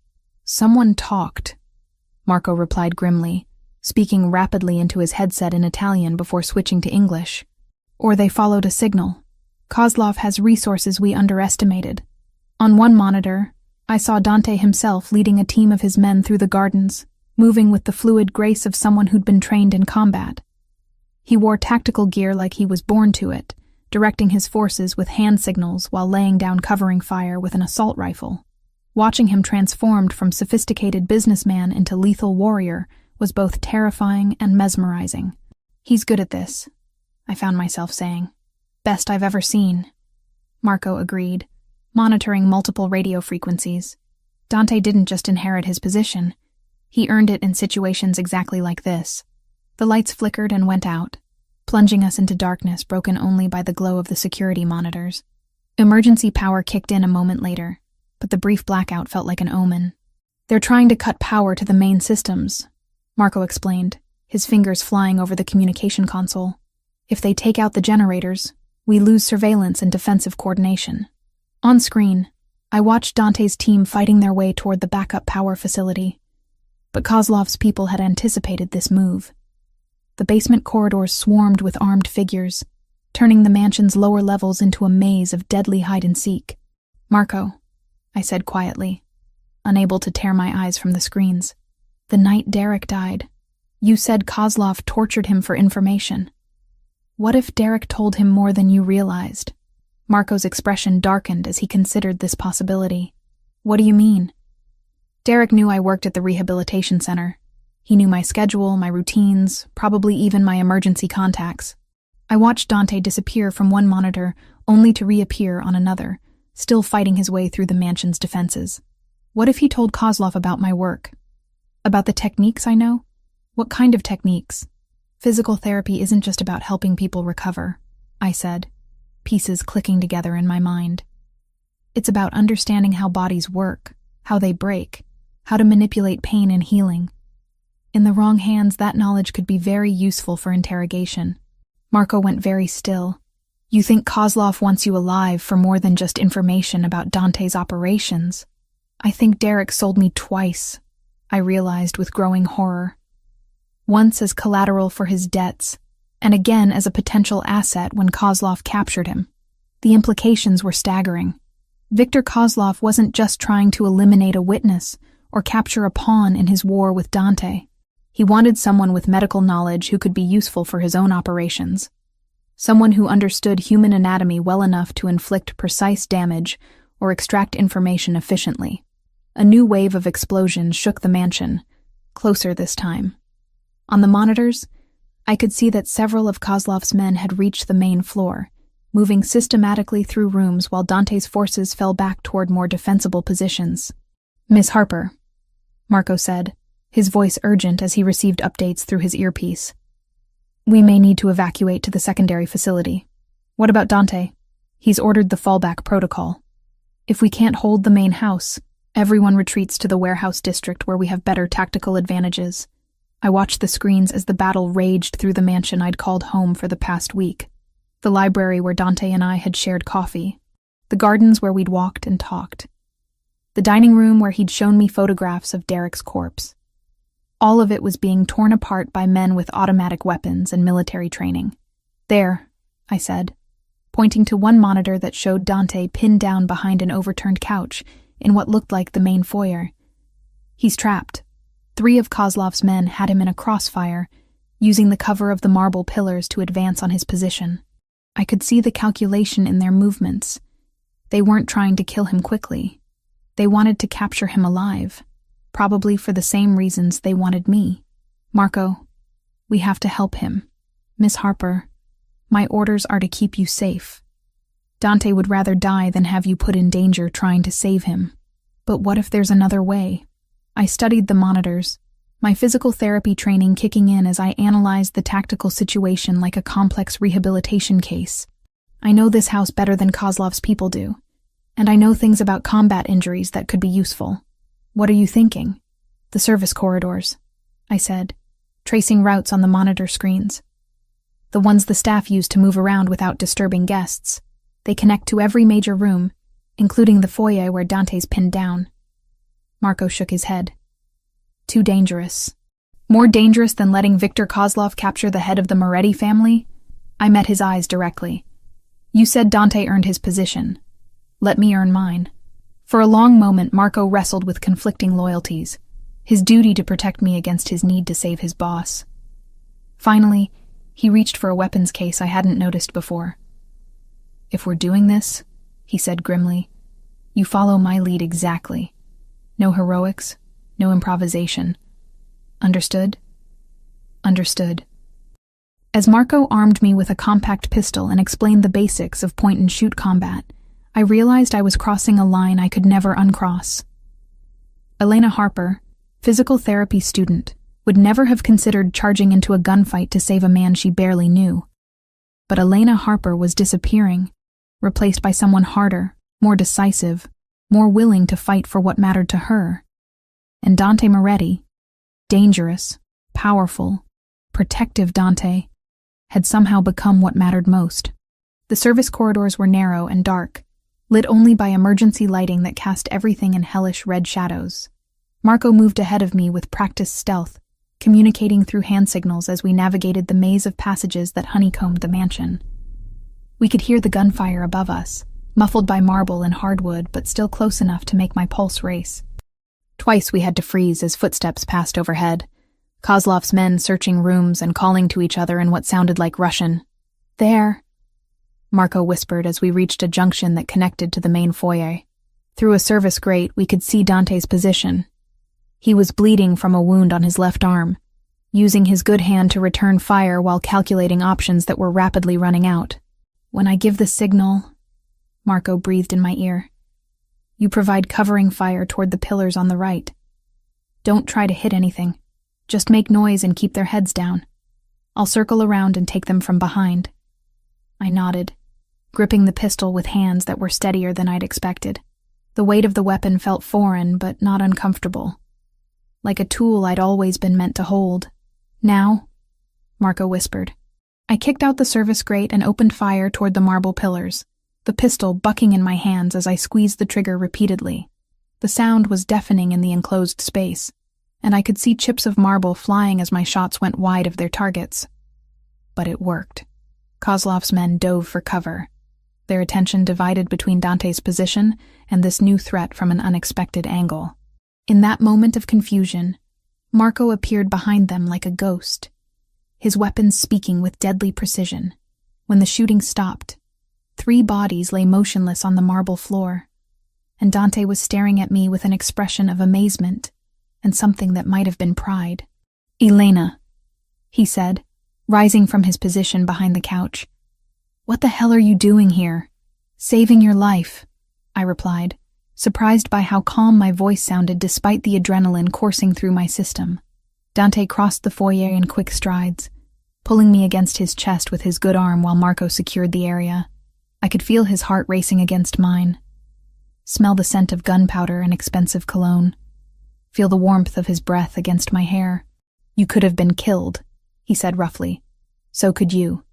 "Someone talked," Marco replied grimly, speaking rapidly into his headset in Italian before switching to English. "Or they followed a signal. Kozlov has resources we underestimated." On one monitor, I saw Dante himself leading a team of his men through the gardens, moving with the fluid grace of someone who'd been trained in combat. He wore tactical gear like he was born to it, directing his forces with hand signals while laying down covering fire with an assault rifle. Watching him transformed from sophisticated businessman into lethal warrior was both terrifying and mesmerizing. "He's good at this," I found myself saying. "Best I've ever seen." Marco agreed, monitoring multiple radio frequencies. Dante didn't just inherit his position. He earned it in situations exactly like this. The lights flickered and went out, plunging us into darkness broken only by the glow of the security monitors. Emergency power kicked in a moment later, but the brief blackout felt like an omen. "They're trying to cut power to the main systems," Marco explained, his fingers flying over the communication console. "If they take out the generators, we lose surveillance and defensive coordination." On screen, I watched Dante's team fighting their way toward the backup power facility. But Kozlov's people had anticipated this move. The basement corridors swarmed with armed figures, turning the mansion's lower levels into a maze of deadly hide-and-seek. "Marco," I said quietly, unable to tear my eyes from the screens. "The night Derek died, you said Kozlov tortured him for information. What if Derek told him more than you realized?" Marco's expression darkened as he considered this possibility. "What do you mean?" "Derek knew I worked at the rehabilitation center. He knew my schedule, my routines, probably even my emergency contacts. I watched Dante disappear from one monitor only to reappear on another, still fighting his way through the mansion's defenses. What if he told Kozlov about my work? About the techniques I know? What kind of techniques? Physical therapy isn't just about helping people recover. I said, pieces clicking together in my mind. It's about understanding how bodies work, how they break, how to manipulate pain and healing. In the wrong hands, that knowledge could be very useful for interrogation. Marco went very still. You think Kozlov wants you alive for more than just information about Dante's operations? I think Derek sold me twice, I realized with growing horror. Once as collateral for his debts, and again as a potential asset when Kozlov captured him. The implications were staggering. Viktor Kozlov wasn't just trying to eliminate a witness or capture a pawn in his war with Dante. He wanted someone with medical knowledge who could be useful for his own operations. Someone who understood human anatomy well enough to inflict precise damage or extract information efficiently. A new wave of explosions shook the mansion, closer this time. On the monitors, I could see that several of Kozlov's men had reached the main floor, moving systematically through rooms while Dante's forces fell back toward more defensible positions. "Miss Harper," Marco said, his voice urgent as he received updates through his earpiece. "We may need to evacuate to the secondary facility. What about Dante? He's ordered the fallback protocol. If we can't hold the main house, everyone retreats to the warehouse district where we have better tactical advantages." I watched the screens as the battle raged through the mansion I'd called home for the past week. The library where Dante and I had shared coffee. The gardens where we'd walked and talked. The dining room where he'd shown me photographs of Derek's corpse. All of it was being torn apart by men with automatic weapons and military training. "There," I said, pointing to one monitor that showed Dante pinned down behind an overturned couch in what looked like the main foyer. "He's trapped. 3 of Kozlov's men had him in a crossfire, using the cover of the marble pillars to advance on his position. I could see the calculation in their movements. They weren't trying to kill him quickly. They wanted to capture him alive, probably for the same reasons they wanted me. Marco, we have to help him. Miss Harper, my orders are to keep you safe. Dante would rather die than have you put in danger trying to save him. But what if there's another way?" I studied the monitors, my physical therapy training kicking in as I analyzed the tactical situation like a complex rehabilitation case. I know this house better than Kozlov's people do, and I know things about combat injuries that could be useful. What are you thinking? "The service corridors," I said, tracing routes on the monitor screens. "The ones the staff use to move around without disturbing guests. They connect to every major room, including the foyer where Dante's pinned down." Marco shook his head. "Too dangerous. More dangerous than letting Viktor Kozlov capture the head of the Moretti family?" I met his eyes directly. "You said Dante earned his position. Let me earn mine." For a long moment, Marco wrestled with conflicting loyalties, his duty to protect me against his need to save his boss. Finally, he reached for a weapons case I hadn't noticed before. "If we're doing this," he said grimly, "you follow my lead exactly. No heroics, no improvisation. Understood?" "Understood." As Marco armed me with a compact pistol and explained the basics of point-and-shoot combat, I realized I was crossing a line I could never uncross. Elena Harper, physical therapy student, would never have considered charging into a gunfight to save a man she barely knew. But Elena Harper was disappearing, replaced by someone harder, more decisive, more willing to fight for what mattered to her. And Dante Moretti, dangerous, powerful, protective Dante, had somehow become what mattered most. The service corridors were narrow and dark, lit only by emergency lighting that cast everything in hellish red shadows. Marco moved ahead of me with practiced stealth, communicating through hand signals as we navigated the maze of passages that honeycombed the mansion. We could hear the gunfire above us, muffled by marble and hardwood, but still close enough to make my pulse race. Twice we had to freeze as footsteps passed overhead, Kozlov's men searching rooms and calling to each other in what sounded like Russian. "There," Marco whispered as we reached a junction that connected to the main foyer. Through a service grate, we could see Dante's position. He was bleeding from a wound on his left arm, using his good hand to return fire while calculating options that were rapidly running out. "When I give the signal," Marco breathed in my ear, "you provide covering fire toward the pillars on the right. Don't try to hit anything. Just make noise and keep their heads down. I'll circle around and take them from behind." I nodded, gripping the pistol with hands that were steadier than I'd expected. The weight of the weapon felt foreign, but not uncomfortable. Like a tool I'd always been meant to hold. Now? Marco whispered. I kicked out the service grate and opened fire toward the marble pillars, the pistol bucking in my hands as I squeezed the trigger repeatedly. The sound was deafening in the enclosed space, and I could see chips of marble flying as my shots went wide of their targets. But it worked. Kozlov's men dove for cover, their attention divided between Dante's position and this new threat from an unexpected angle. In that moment of confusion, Marco appeared behind them like a ghost, his weapons speaking with deadly precision. When the shooting stopped, 3 bodies lay motionless on the marble floor, and Dante was staring at me with an expression of amazement and something that might have been pride. "Elena," he said, rising from his position behind the couch. "What the hell are you doing here?" "Saving your life," I replied, surprised by how calm my voice sounded despite the adrenaline coursing through my system. Dante crossed the foyer in quick strides, pulling me against his chest with his good arm while Marco secured the area. I could feel his heart racing against mine, smell the scent of gunpowder and expensive cologne, feel the warmth of his breath against my hair. "You could have been killed," he said roughly. "So could you,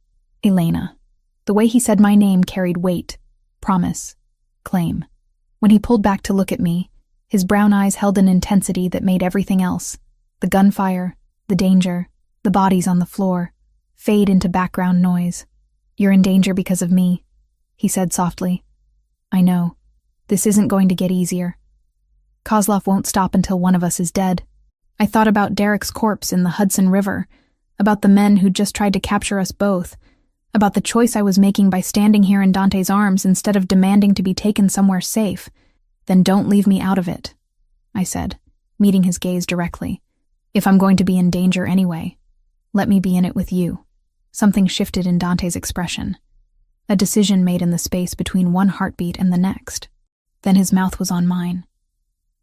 Elena." The way he said my name carried weight, promise, claim. When he pulled back to look at me, his brown eyes held an intensity that made everything else, the gunfire, the danger, the bodies on the floor, fade into background noise. "You're in danger because of me," he said softly. "I know. This isn't going to get easier. Kozlov won't stop until one of us is dead." I thought about Derek's corpse in the Hudson River, about the men who'd just tried to capture us both, about the choice I was making by standing here in Dante's arms instead of demanding to be taken somewhere safe. "Then don't leave me out of it," I said, meeting his gaze directly. "If I'm going to be in danger anyway, let me be in it with you." Something shifted in Dante's expression, a decision made in the space between one heartbeat and the next. Then his mouth was on mine,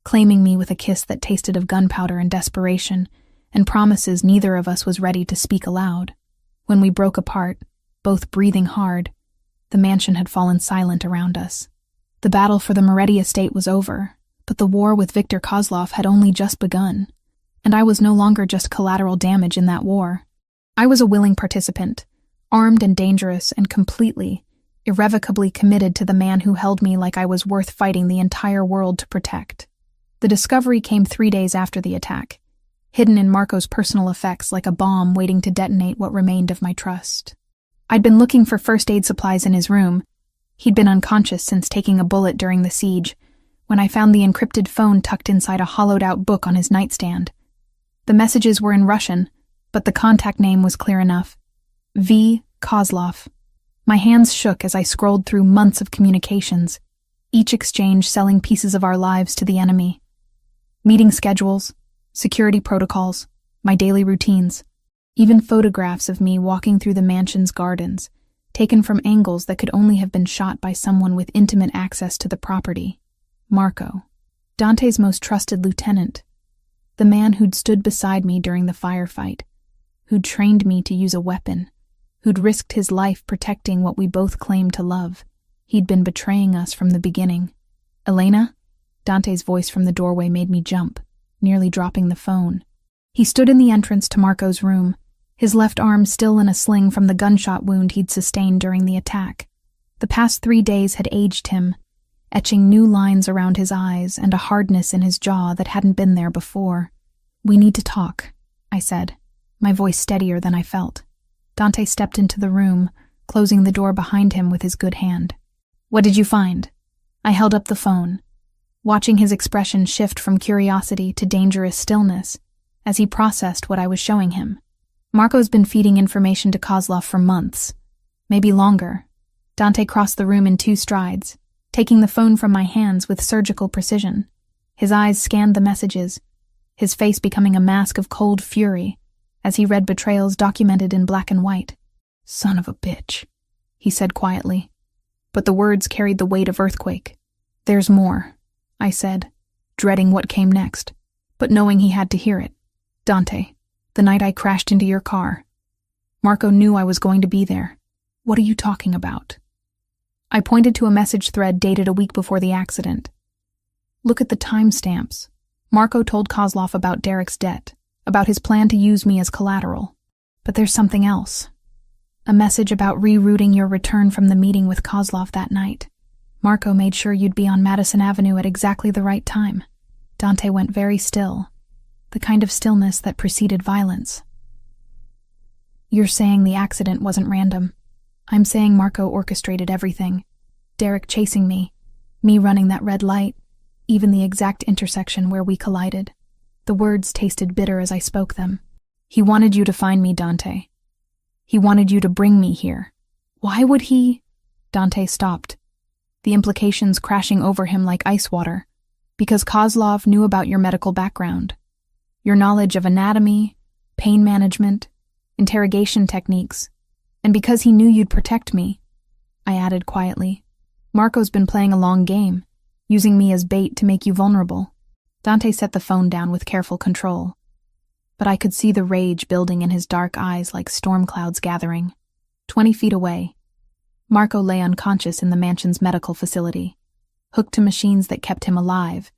claiming me with a kiss that tasted of gunpowder and desperation, and promises neither of us was ready to speak aloud. When we broke apart, both breathing hard, the mansion had fallen silent around us. The battle for the Moretti estate was over, but the war with Viktor Kozlov had only just begun, and I was no longer just collateral damage in that war. I was a willing participant, armed and dangerous and completely, irrevocably committed to the man who held me like I was worth fighting the entire world to protect. The discovery came 3 days after the attack, hidden in Marco's personal effects like a bomb waiting to detonate what remained of my trust. I'd been looking for first aid supplies in his room. He'd been unconscious since taking a bullet during the siege, when I found the encrypted phone tucked inside a hollowed-out book on his nightstand. The messages were in Russian, but the contact name was clear enough. V. Kozlov. My hands shook as I scrolled through months of communications, each exchange selling pieces of our lives to the enemy. Meeting schedules, security protocols, my daily routines, even photographs of me walking through the mansion's gardens, taken from angles that could only have been shot by someone with intimate access to the property. Marco, Dante's most trusted lieutenant, the man who'd stood beside me during the firefight, who'd trained me to use a weapon, who'd risked his life protecting what we both claimed to love. He'd been betraying us from the beginning. "Elena?" Dante's voice from the doorway made me jump, nearly dropping the phone. He stood in the entrance to Marco's room, his left arm still in a sling from the gunshot wound he'd sustained during the attack. The past 3 days had aged him, etching new lines around his eyes and a hardness in his jaw that hadn't been there before. "We need to talk," I said, my voice steadier than I felt. Dante stepped into the room, closing the door behind him with his good hand. "What did you find?" I held up the phone, watching his expression shift from curiosity to dangerous stillness as he processed what I was showing him. "Marco's been feeding information to Kozlov for months, maybe longer." Dante crossed the room in 2 strides, taking the phone from my hands with surgical precision. His eyes scanned the messages, his face becoming a mask of cold fury as he read betrayals documented in black and white. "Son of a bitch," he said quietly, but the words carried the weight of earthquake. "There's more," I said, dreading what came next, but knowing he had to hear it. "Dante, the night I crashed into your car, Marco knew I was going to be there. What are you talking about? I pointed to a message thread dated a week before the accident. Look at the timestamps. Marco told Kozlov about Derek's debt, about his plan to use me as collateral. But there's something else. A message about rerouting your return from the meeting with Kozlov that night. Marco made sure you'd be on Madison Avenue at exactly the right time. Dante went very still, the kind of stillness that preceded violence. You're saying the accident wasn't random. I'm saying Marco orchestrated everything. Derek chasing me running that red light, even the exact intersection where we collided. The words tasted bitter as I spoke them. He wanted you to find me, Dante. He wanted you to bring me here. Why would he? Dante stopped, the implications crashing over him like ice water. Because Kozlov knew about your medical background, your knowledge of anatomy, pain management, interrogation techniques, and because he knew you'd protect me, I added quietly. Marco's been playing a long game, using me as bait to make you vulnerable. Dante set the phone down with careful control, but I could see the rage building in his dark eyes like storm clouds gathering. 20 feet away, Marco lay unconscious in the mansion's medical facility, hooked to machines that kept him alive,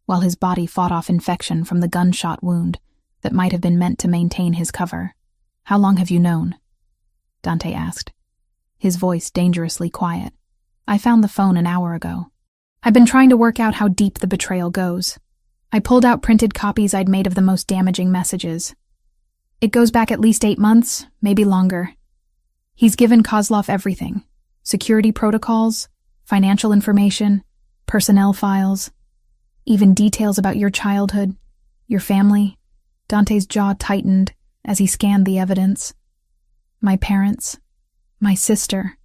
while his body fought off infection from the gunshot wound that might have been meant to maintain his cover. How long have you known? Dante asked, his voice dangerously quiet. I found the phone an hour ago. I've been trying to work out how deep the betrayal goes. I pulled out printed copies I'd made of the most damaging messages. It goes back at least 8 months, maybe longer. He's given Kozlov everything. Security protocols, financial information, personnel files, even details about your childhood, your family. Dante's jaw tightened as he scanned the evidence. My parents, my sister,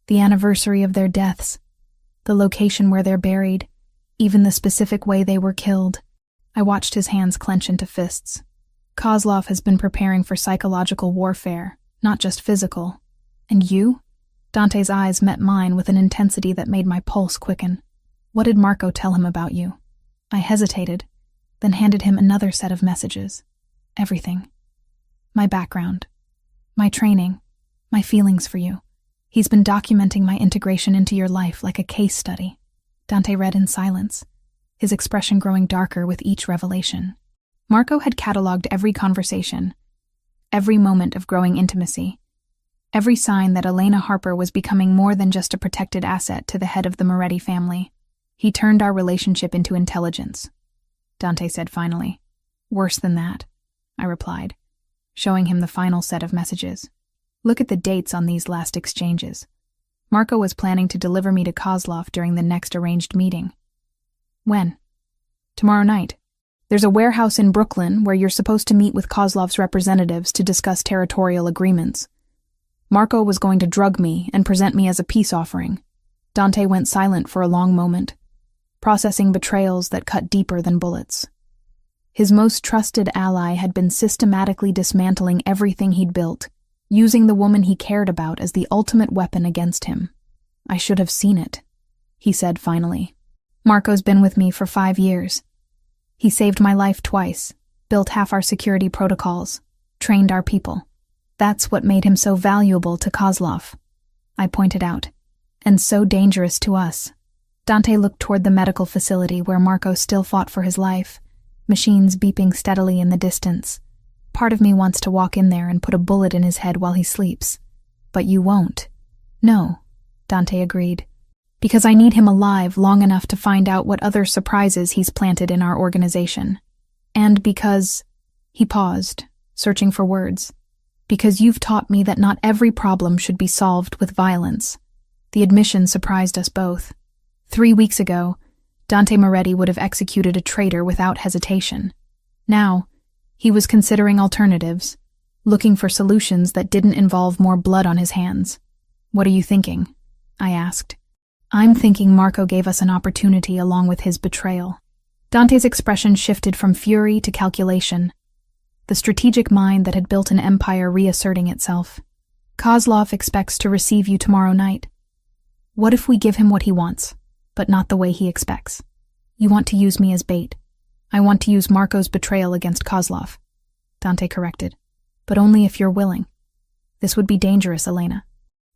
the anniversary of their deaths, the location where they're buried, even the specific way they were killed. I watched his hands clench into fists. Kozlov has been preparing for psychological warfare, not just physical. And you? Dante's eyes met mine with an intensity that made my pulse quicken. What did Marco tell him about you? I hesitated, then handed him another set of messages. Everything. My background. My training. My feelings for you. He's been documenting my integration into your life like a case study. Dante read in silence, his expression growing darker with each revelation. Marco had cataloged every conversation, every moment of growing intimacy, every sign that Elena Harper was becoming more than just a protected asset to the head of the Moretti family. He turned our relationship into intelligence, Dante said finally. Worse than that, I replied, showing him the final set of messages. Look at the dates on these last exchanges. Marco was planning to deliver me to Kozlov during the next arranged meeting. When? Tomorrow night. There's a warehouse in Brooklyn where you're supposed to meet with Kozlov's representatives to discuss territorial agreements. Marco was going to drug me and present me as a peace offering. Dante went silent for a long moment, processing betrayals that cut deeper than bullets. His most trusted ally had been systematically dismantling everything he'd built, using the woman he cared about as the ultimate weapon against him. I should have seen it, he said finally. Marco's been with me for 5 years. He saved my life twice, built half our security protocols, trained our people. That's what made him so valuable to Kozlov, I pointed out, and so dangerous to us. Dante looked toward the medical facility where Marco still fought for his life, machines beeping steadily in the distance. Part of me wants to walk in there and put a bullet in his head while he sleeps. But you won't. No, Dante agreed. Because I need him alive long enough to find out what other surprises he's planted in our organization. And because... He paused, searching for words. Because you've taught me that not every problem should be solved with violence. The admission surprised us both. 3 weeks ago, Dante Moretti would have executed a traitor without hesitation. Now, he was considering alternatives, looking for solutions that didn't involve more blood on his hands. What are you thinking? I asked. I'm thinking Marco gave us an opportunity along with his betrayal. Dante's expression shifted from fury to calculation, the strategic mind that had built an empire reasserting itself. Kozlov expects to receive you tomorrow night. What if we give him what he wants, but not the way he expects? You want to use me as bait. I want to use Marco's betrayal against Kozlov, Dante corrected, but only if you're willing. This would be dangerous, Elena.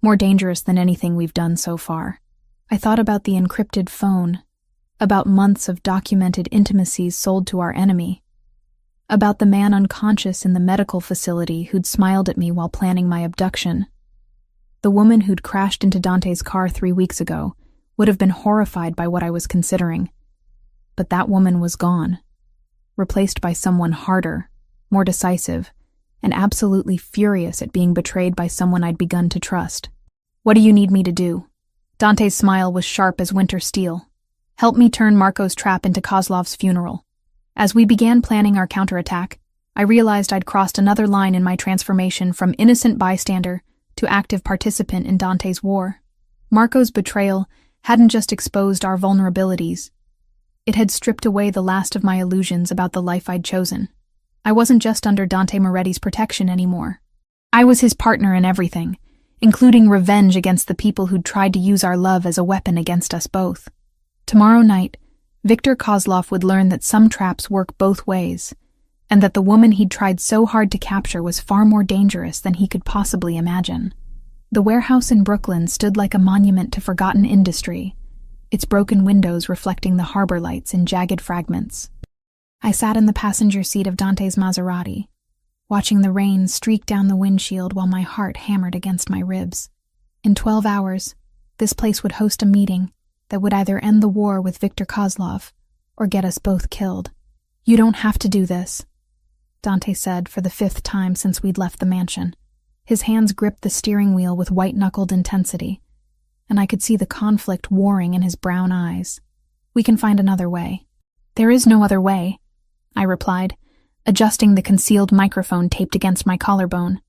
More dangerous than anything we've done so far. I thought about the encrypted phone, about months of documented intimacies sold to our enemy, about the man unconscious in the medical facility who'd smiled at me while planning my abduction. The woman who'd crashed into Dante's car 3 weeks ago would have been horrified by what I was considering. But that woman was gone, replaced by someone harder, more decisive, and absolutely furious at being betrayed by someone I'd begun to trust. What do you need me to do? Dante's smile was sharp as winter steel. Help me turn Marco's trap into Kozlov's funeral. As we began planning our counterattack, I realized I'd crossed another line in my transformation from innocent bystander to active participant in Dante's war. Marco's betrayal hadn't just exposed our vulnerabilities. It had stripped away the last of my illusions about the life I'd chosen. I wasn't just under Dante Moretti's protection anymore. I was his partner in everything, including revenge against the people who'd tried to use our love as a weapon against us both. Tomorrow night, Viktor Kozlov would learn that some traps work both ways, and that the woman he'd tried so hard to capture was far more dangerous than he could possibly imagine. The warehouse in Brooklyn stood like a monument to forgotten industry, its broken windows reflecting the harbor lights in jagged fragments. I sat in the passenger seat of Dante's Maserati, watching the rain streak down the windshield while my heart hammered against my ribs. In 12 hours, this place would host a meeting that would either end the war with Viktor Kozlov or get us both killed. You don't have to do this, Dante said for the 5th time since we'd left the mansion. His hands gripped the steering wheel with white-knuckled intensity, and I could see the conflict warring in his brown eyes. We can find another way. There is no other way, I replied, adjusting the concealed microphone taped against my collarbone.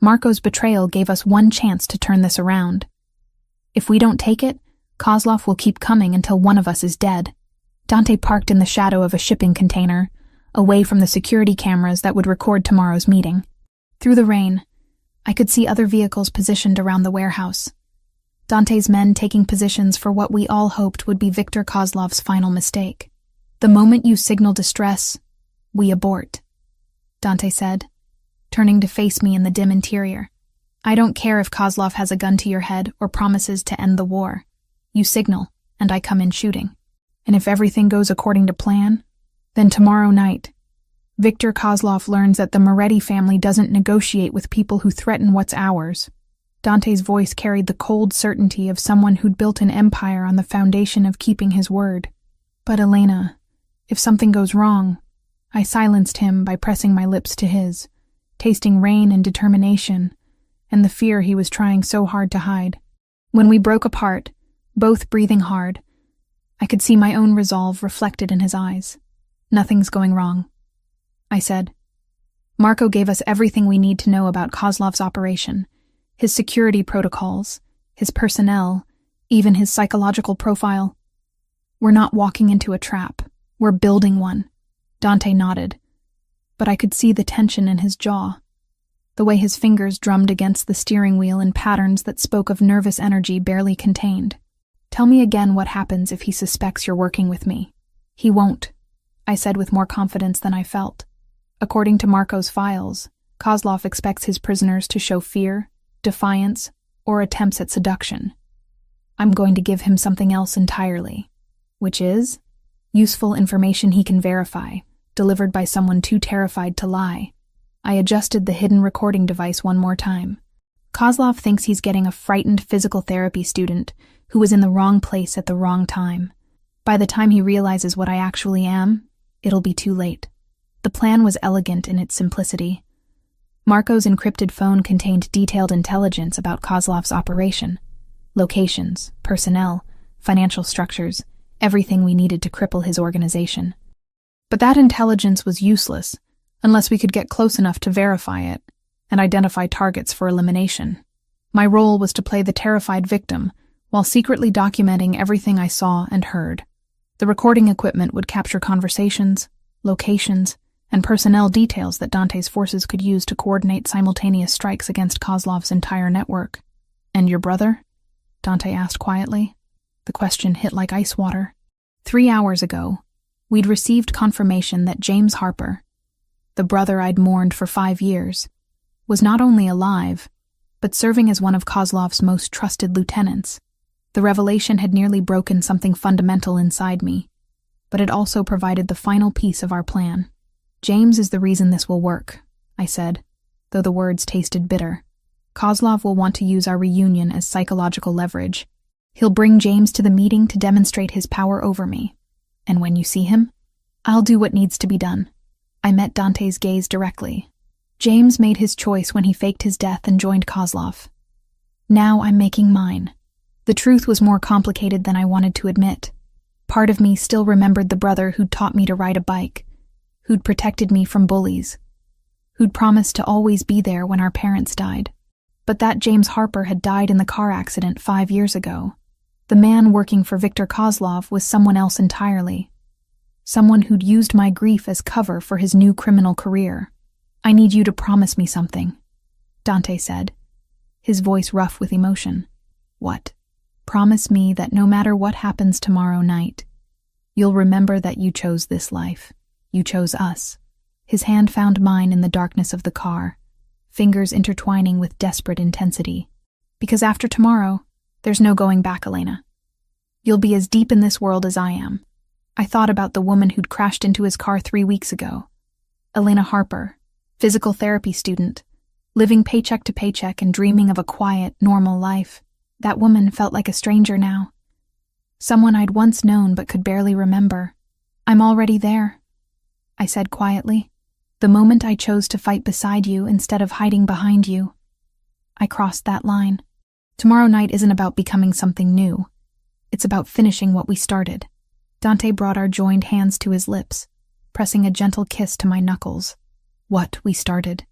Marco's betrayal gave us one chance to turn this around. If we don't take it, Kozlov will keep coming until one of us is dead. Dante parked in the shadow of a shipping container, away from the security cameras that would record tomorrow's meeting. Through the rain, I could see other vehicles positioned around the warehouse. Dante's men taking positions for what we all hoped would be Viktor Kozlov's final mistake. The moment you signal distress, we abort, Dante said, turning to face me in the dim interior. I don't care if Kozlov has a gun to your head or promises to end the war. You signal, and I come in shooting. And if everything goes according to plan, then tomorrow night, Viktor Kozlov learns that the Moretti family doesn't negotiate with people who threaten what's ours. Dante's voice carried the cold certainty of someone who'd built an empire on the foundation of keeping his word. But Elena, if something goes wrong, I silenced him by pressing my lips to his, tasting rain and determination, and the fear he was trying so hard to hide. When we broke apart, both breathing hard, I could see my own resolve reflected in his eyes. Nothing's going wrong, I said. Marco gave us everything we need to know about Kozlov's operation, his security protocols, his personnel, even his psychological profile. We're not walking into a trap. We're building one. Dante nodded, but I could see the tension in his jaw, the way his fingers drummed against the steering wheel in patterns that spoke of nervous energy barely contained. Tell me again what happens if he suspects you're working with me. He won't, I said with more confidence than I felt. According to Marco's files, Kozlov expects his prisoners to show fear, defiance, or attempts at seduction. I'm going to give him something else entirely, which is useful information he can verify, delivered by someone too terrified to lie. I adjusted the hidden recording device one more time. Kozlov thinks he's getting a frightened physical therapy student who was in the wrong place at the wrong time. By the time he realizes what I actually am, it'll be too late. The plan was elegant in its simplicity. Marco's encrypted phone contained detailed intelligence about Kozlov's operation. Locations, personnel, financial structures, everything we needed to cripple his organization. But that intelligence was useless unless we could get close enough to verify it and identify targets for elimination. My role was to play the terrified victim while secretly documenting everything I saw and heard. The recording equipment would capture conversations, locations, and personnel details that Dante's forces could use to coordinate simultaneous strikes against Kozlov's entire network. And your brother? Dante asked quietly. The question hit like ice water. 3 hours ago, we'd received confirmation that James Harper, the brother I'd mourned for 5 years, was not only alive, but serving as one of Kozlov's most trusted lieutenants. The revelation had nearly broken something fundamental inside me, but it also provided the final piece of our plan. "James is the reason this will work," I said, though the words tasted bitter. "Kozlov will want to use our reunion as psychological leverage. He'll bring James to the meeting to demonstrate his power over me. And when you see him, I'll do what needs to be done." I met Dante's gaze directly. James made his choice when he faked his death and joined Kozlov. Now I'm making mine. The truth was more complicated than I wanted to admit. Part of me still remembered the brother who'd taught me to ride a bike, who'd protected me from bullies, who'd promised to always be there when our parents died. But that James Harper had died in the car accident 5 years ago. The man working for Viktor Kozlov was someone else entirely. Someone who'd used my grief as cover for his new criminal career. "I need you to promise me something," Dante said, his voice rough with emotion. "What?" "Promise me that no matter what happens tomorrow night, you'll remember that you chose this life. You chose us." His hand found mine in the darkness of the car, fingers intertwining with desperate intensity. "Because after tomorrow, there's no going back, Elena. You'll be as deep in this world as I am." I thought about the woman who'd crashed into his car 3 weeks ago. Elena Harper, physical therapy student, living paycheck to paycheck and dreaming of a quiet, normal life. That woman felt like a stranger now. Someone I'd once known but could barely remember. "I'm already there," I said quietly. "The moment I chose to fight beside you instead of hiding behind you, I crossed that line. Tomorrow night isn't about becoming something new. It's about finishing what we started." Dante brought our joined hands to his lips, pressing a gentle kiss to my knuckles. "What we started,"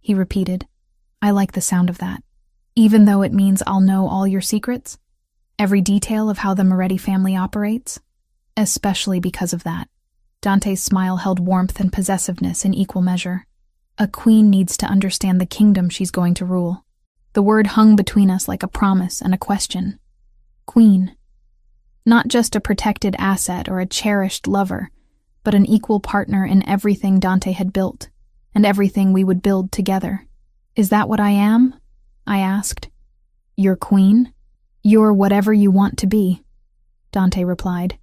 he repeated. "I like the sound of that. Even though it means I'll know all your secrets, every detail of how the Moretti family operates, especially because of that." Dante's smile held warmth and possessiveness in equal measure. A queen needs to understand the kingdom she's going to rule. The word hung between us like a promise and a question. Queen. Not just a protected asset or a cherished lover, but an equal partner in everything Dante had built, and everything we would build together. "Is that what I am?" I asked. "Your queen? You're whatever you want to be," Dante replied.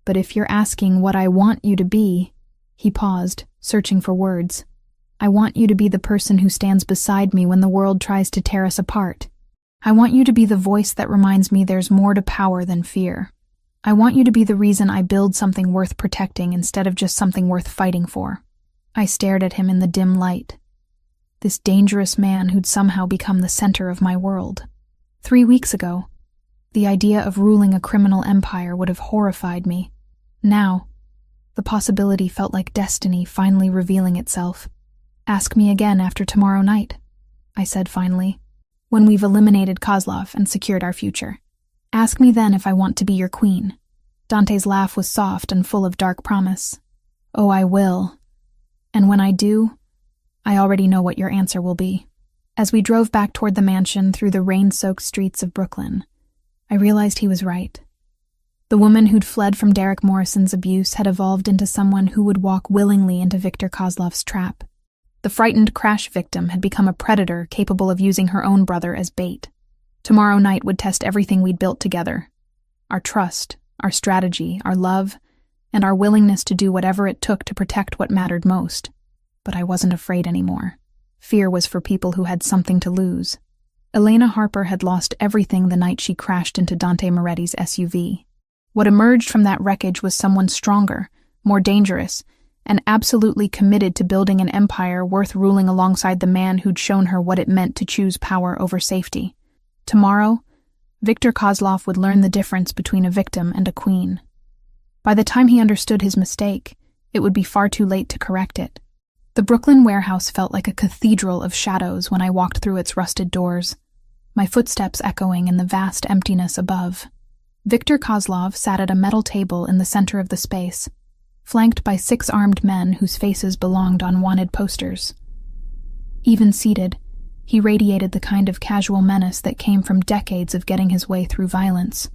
"But if you're asking what I want you to be," he paused, searching for words. "I want you to be the person who stands beside me when the world tries to tear us apart. I want you to be the voice that reminds me there's more to power than fear. I want you to be the reason I build something worth protecting instead of just something worth fighting for." I stared at him in the dim light. This dangerous man who'd somehow become the center of my world. 3 weeks ago, the idea of ruling a criminal empire would have horrified me. Now, the possibility felt like destiny finally revealing itself. "Ask me again after tomorrow night," I said finally, "when we've eliminated Kozlov and secured our future. Ask me then if I want to be your queen." Dante's laugh was soft and full of dark promise. "Oh, I will. And when I do, I already know what your answer will be." As we drove back toward the mansion through the rain-soaked streets of Brooklyn, I realized he was right. The woman who'd fled from Derek Morrison's abuse had evolved into someone who would walk willingly into Viktor Kozlov's trap. The frightened crash victim had become a predator capable of using her own brother as bait. Tomorrow night would test everything we'd built together. Our trust, our strategy, our love, and our willingness to do whatever it took to protect what mattered most. But I wasn't afraid anymore. Fear was for people who had something to lose. Elena Harper had lost everything the night she crashed into Dante Moretti's SUV. What emerged from that wreckage was someone stronger, more dangerous, and absolutely committed to building an empire worth ruling alongside the man who'd shown her what it meant to choose power over safety. Tomorrow, Viktor Kozlov would learn the difference between a victim and a queen. By the time he understood his mistake, it would be far too late to correct it. The Brooklyn warehouse felt like a cathedral of shadows when I walked through its rusted doors, my footsteps echoing in the vast emptiness above. Viktor Kozlov sat at a metal table in the center of the space, flanked by 6 armed men whose faces belonged on wanted posters. Even seated, he radiated the kind of casual menace that came from decades of getting his way through violence.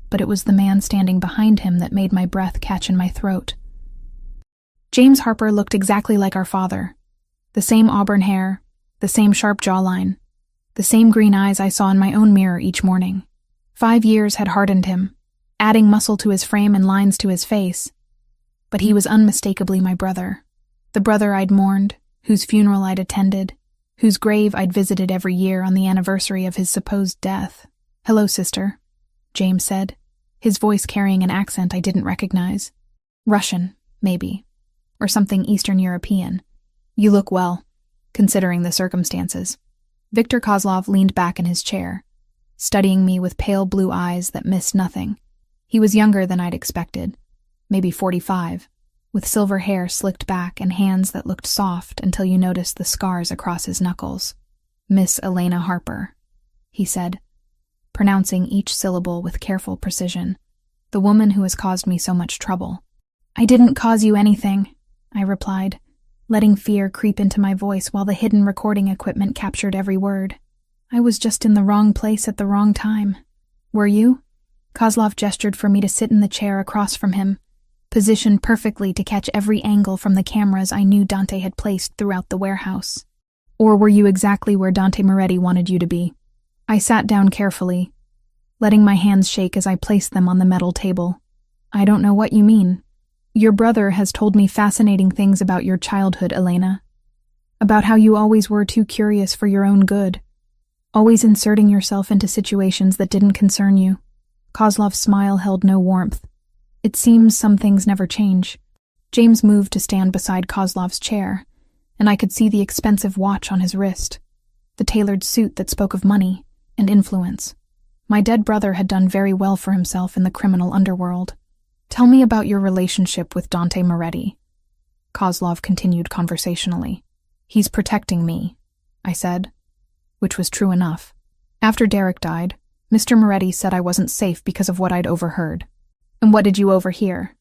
But it was the man standing behind him that made my breath catch in my throat. James Harper looked exactly like our father. The same auburn hair, the same sharp jawline, The same green eyes I saw in my own mirror each morning. 5 years had hardened him, adding muscle to his frame and lines to his face. But he was unmistakably my brother. The brother I'd mourned, whose funeral I'd attended, whose grave I'd visited every year on the anniversary of his supposed death. "Hello, sister," James said, his voice carrying an accent I didn't recognize. Russian, maybe, or something Eastern European. "You look well, considering the circumstances." Viktor Kozlov leaned back in his chair, studying me with pale blue eyes that missed nothing. He was younger than I'd expected, maybe 45, with silver hair slicked back and hands that looked soft until you noticed the scars across his knuckles. "Miss Elena Harper," he said, pronouncing each syllable with careful precision. "The woman who has caused me so much trouble." "I didn't cause you anything," I replied, letting fear creep into my voice while the hidden recording equipment captured every word. "I was just in the wrong place at the wrong time." "Were you?" Kozlov gestured for me to sit in the chair across from him, positioned perfectly to catch every angle from the cameras I knew Dante had placed throughout the warehouse. "Or were you exactly where Dante Moretti wanted you to be?" I sat down carefully, letting my hands shake as I placed them on the metal table. "I don't know what you mean." "Your brother has told me fascinating things about your childhood, Elena. About how you always were too curious for your own good, always inserting yourself into situations that didn't concern you." Kozlov's smile held no warmth. "It seems some things never change." James moved to stand beside Kozlov's chair, and I could see the expensive watch on his wrist, the tailored suit that spoke of money and influence. My dead brother had done very well for himself in the criminal underworld. "Tell me about your relationship with Dante Moretti," Kozlov continued conversationally. "He's protecting me," I said, which was true enough. "After Derek died, Mr. Moretti said I wasn't safe because of what I'd overheard." "And what did you overhear?"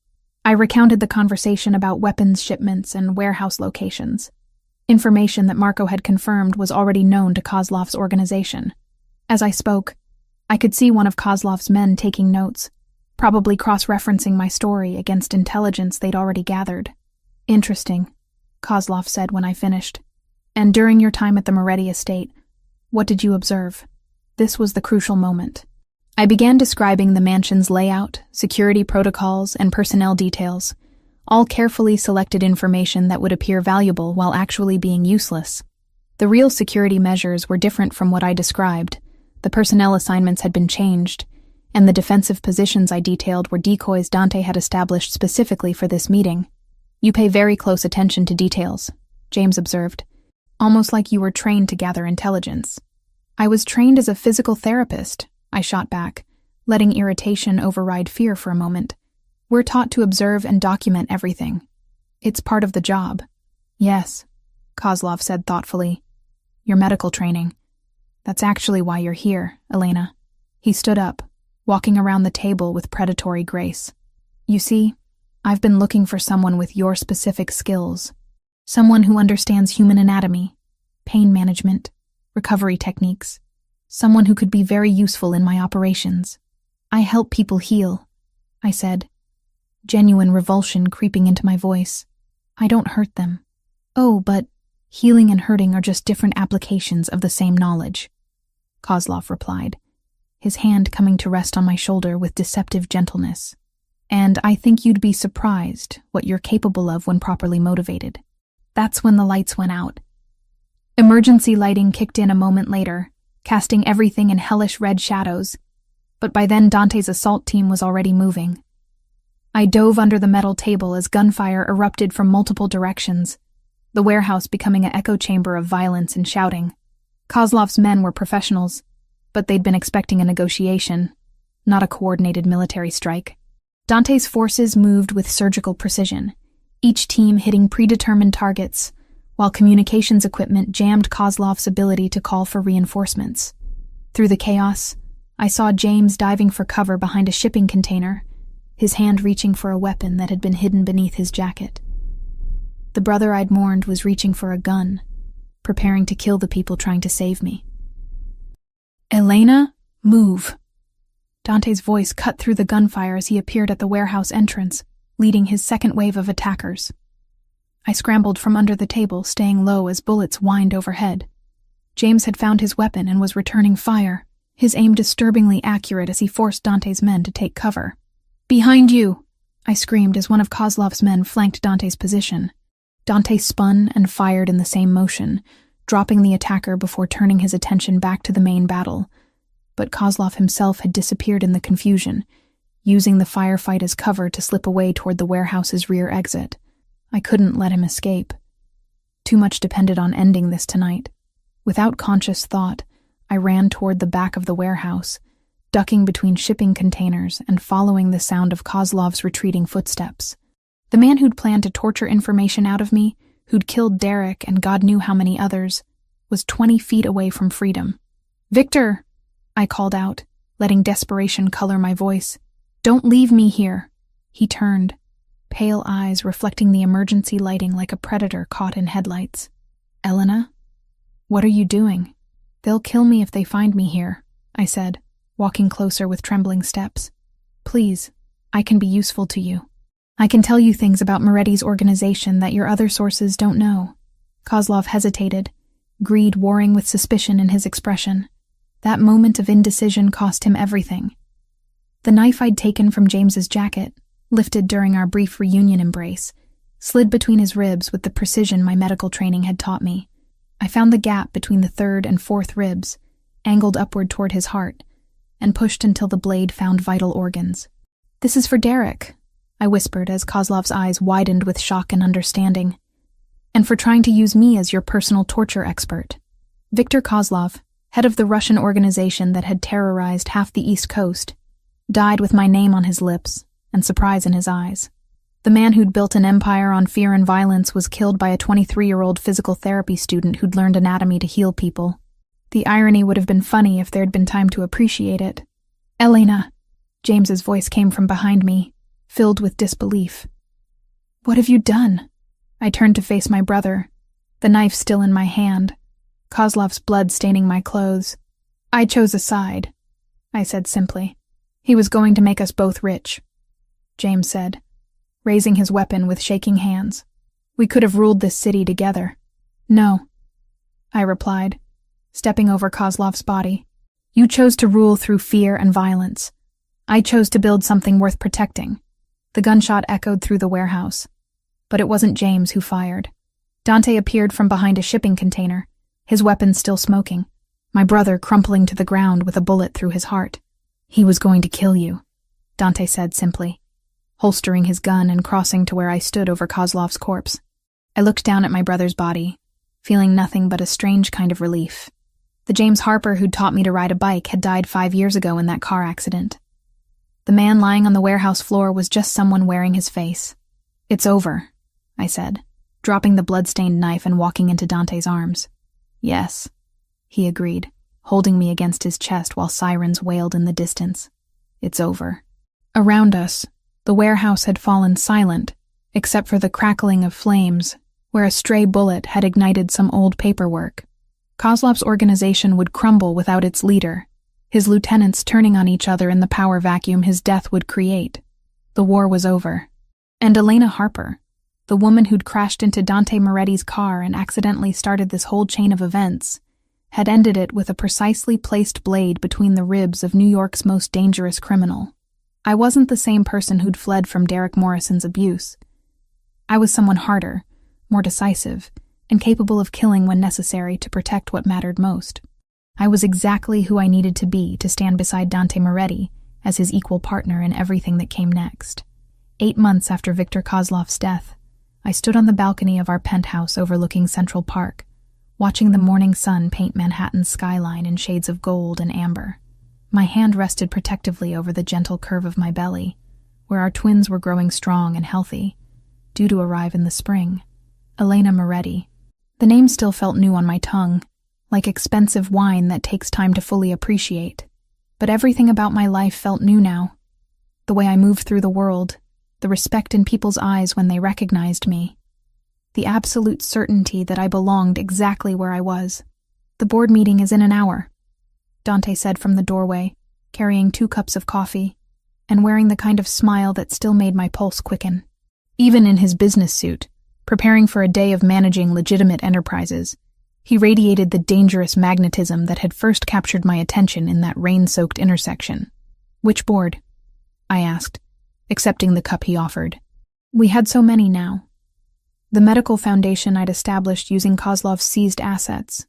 I recounted the conversation about weapons shipments and warehouse locations. Information that Marco had confirmed was already known to Kozlov's organization. As I spoke, I could see one of Kozlov's men taking notes, probably cross-referencing my story against intelligence they'd already gathered. "Interesting," Kozlov said when I finished. "And during your time at the Moretti estate, what did you observe?" This was the crucial moment. I began describing the mansion's layout, security protocols, and personnel details, all carefully selected information that would appear valuable while actually being useless. The real security measures were different from what I described. The personnel assignments had been changed, and the defensive positions I detailed were decoys Dante had established specifically for this meeting. "You pay very close attention to details," James observed, "almost like you were trained to gather intelligence." "I was trained as a physical therapist," I shot back, letting irritation override fear for a moment. "We're taught to observe and document everything. It's part of the job." "Yes," Kozlov said thoughtfully. "Your medical training. That's actually why you're here, Elena." He stood up, walking around the table with predatory grace. "You see, I've been looking for someone with your specific skills. Someone who understands human anatomy, pain management, recovery techniques. Someone who could be very useful in my operations." "I help people heal," I said, genuine revulsion creeping into my voice. "I don't hurt them." "Oh, but healing and hurting are just different applications of the same knowledge," Kozlov replied, his hand coming to rest on my shoulder with deceptive gentleness. "And I think you'd be surprised what you're capable of when properly motivated." That's when the lights went out. Emergency lighting kicked in a moment later, casting everything in hellish red shadows, but by then Dante's assault team was already moving. I dove under the metal table as gunfire erupted from multiple directions, the warehouse becoming an echo chamber of violence and shouting. Kozlov's men were professionals, but they'd been expecting a negotiation, not a coordinated military strike. Dante's forces moved with surgical precision, each team hitting predetermined targets, while communications equipment jammed Kozlov's ability to call for reinforcements. Through the chaos, I saw James diving for cover behind a shipping container, his hand reaching for a weapon that had been hidden beneath his jacket. The brother I'd mourned was reaching for a gun, preparing to kill the people trying to save me. "Elena, move." Dante's voice cut through the gunfire as he appeared at the warehouse entrance, leading his second wave of attackers. I scrambled from under the table, staying low as bullets whined overhead. James had found his weapon and was returning fire, his aim disturbingly accurate as he forced Dante's men to take cover. "Behind you!" I screamed as one of Kozlov's men flanked Dante's position. Dante spun and fired in the same motion, dropping the attacker before turning his attention back to the main battle. But Kozlov himself had disappeared in the confusion, using the firefight as cover to slip away toward the warehouse's rear exit. I couldn't let him escape. Too much depended on ending this tonight. Without conscious thought, I ran toward the back of the warehouse, ducking between shipping containers and following the sound of Kozlov's retreating footsteps. The man who'd planned to torture information out of me, who'd killed Derek and God knew how many others, was 20 feet away from freedom. "Victor!" I called out, letting desperation color my voice. "Don't leave me here." He turned, pale eyes reflecting the emergency lighting like a predator caught in headlights. "Elena? What are you doing?" "They'll kill me if they find me here," I said, walking closer with trembling steps. "Please, I can be useful to you. I can tell you things about Moretti's organization that your other sources don't know." Kozlov hesitated, greed warring with suspicion in his expression. That moment of indecision cost him everything. The knife I'd taken from James's jacket, lifted during our brief reunion embrace, slid between his ribs with the precision my medical training had taught me. I found the gap between the third and fourth ribs, angled upward toward his heart, and pushed until the blade found vital organs. "This is for Derek," I whispered as Kozlov's eyes widened with shock and understanding. "And for trying to use me as your personal torture expert." Viktor Kozlov, head of the Russian organization that had terrorized half the East Coast, died with my name on his lips and surprise in his eyes. The man who'd built an empire on fear and violence was killed by a 23-year-old physical therapy student who'd learned anatomy to heal people. The irony would have been funny if there'd been time to appreciate it. "Elena," James's voice came from behind me, filled with disbelief. "What have you done?" I turned to face my brother, the knife still in my hand, Kozlov's blood staining my clothes. "I chose a side," I said simply. "He was going to make us both rich," James said, raising his weapon with shaking hands. "We could have ruled this city together." "No," I replied, stepping over Kozlov's body. "You chose to rule through fear and violence. I chose to build something worth protecting." The gunshot echoed through the warehouse. But it wasn't James who fired. Dante appeared from behind a shipping container, his weapon still smoking, my brother crumpling to the ground with a bullet through his heart. "He was going to kill you," Dante said simply, holstering his gun and crossing to where I stood over Kozlov's corpse. I looked down at my brother's body, feeling nothing but a strange kind of relief. The James Harper who'd taught me to ride a bike had died 5 years ago in that car accident. The man lying on the warehouse floor was just someone wearing his face. "It's over," I said, dropping the blood-stained knife and walking into Dante's arms. "Yes," he agreed, holding me against his chest while sirens wailed in the distance. "It's over." Around us, the warehouse had fallen silent, except for the crackling of flames, where a stray bullet had ignited some old paperwork. Kozlov's organization would crumble without its leader, his lieutenants turning on each other in the power vacuum his death would create. The war was over. And Elena Harper, the woman who'd crashed into Dante Moretti's car and accidentally started this whole chain of events, had ended it with a precisely placed blade between the ribs of New York's most dangerous criminal. I wasn't the same person who'd fled from Derek Morrison's abuse. I was someone harder, more decisive, and capable of killing when necessary to protect what mattered most. I was exactly who I needed to be to stand beside Dante Moretti as his equal partner in everything that came next. 8 months after Viktor Kozlov's death, I stood on the balcony of our penthouse overlooking Central Park, watching the morning sun paint Manhattan's skyline in shades of gold and amber. My hand rested protectively over the gentle curve of my belly, where our twins were growing strong and healthy, due to arrive in the spring. Elena Moretti. The name still felt new on my tongue, like expensive wine that takes time to fully appreciate. But everything about my life felt new now. The way I moved through the world, the respect in people's eyes when they recognized me, the absolute certainty that I belonged exactly where I was. "The board meeting is in an hour," Dante said from the doorway, carrying 2 cups of coffee, and wearing the kind of smile that still made my pulse quicken. Even in his business suit, preparing for a day of managing legitimate enterprises, He radiated the dangerous magnetism that had first captured my attention in that rain-soaked intersection. "Which board?" I asked, accepting the cup he offered. We had so many now. The medical foundation I'd established using Kozlov's seized assets.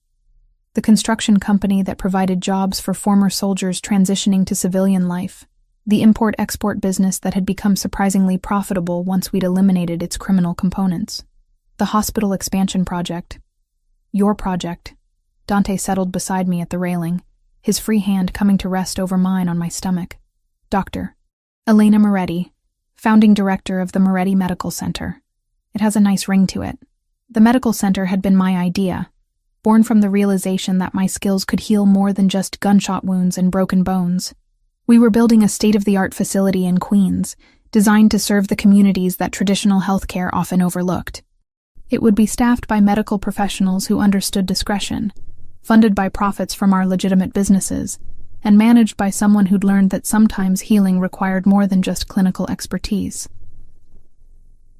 The construction company that provided jobs for former soldiers transitioning to civilian life. The import-export business that had become surprisingly profitable once we'd eliminated its criminal components. The hospital expansion project. Your project. Dante settled beside me at the railing, his free hand coming to rest over mine on my stomach. Dr. Elena Moretti, founding director of the Moretti Medical Center. It has a nice ring to it. The medical center had been my idea, born from the realization that my skills could heal more than just gunshot wounds and broken bones. We were building a state-of-the-art facility in Queens, designed to serve the communities that traditional healthcare often overlooked. It would be staffed by medical professionals who understood discretion, funded by profits from our legitimate businesses, and managed by someone who'd learned that sometimes healing required more than just clinical expertise.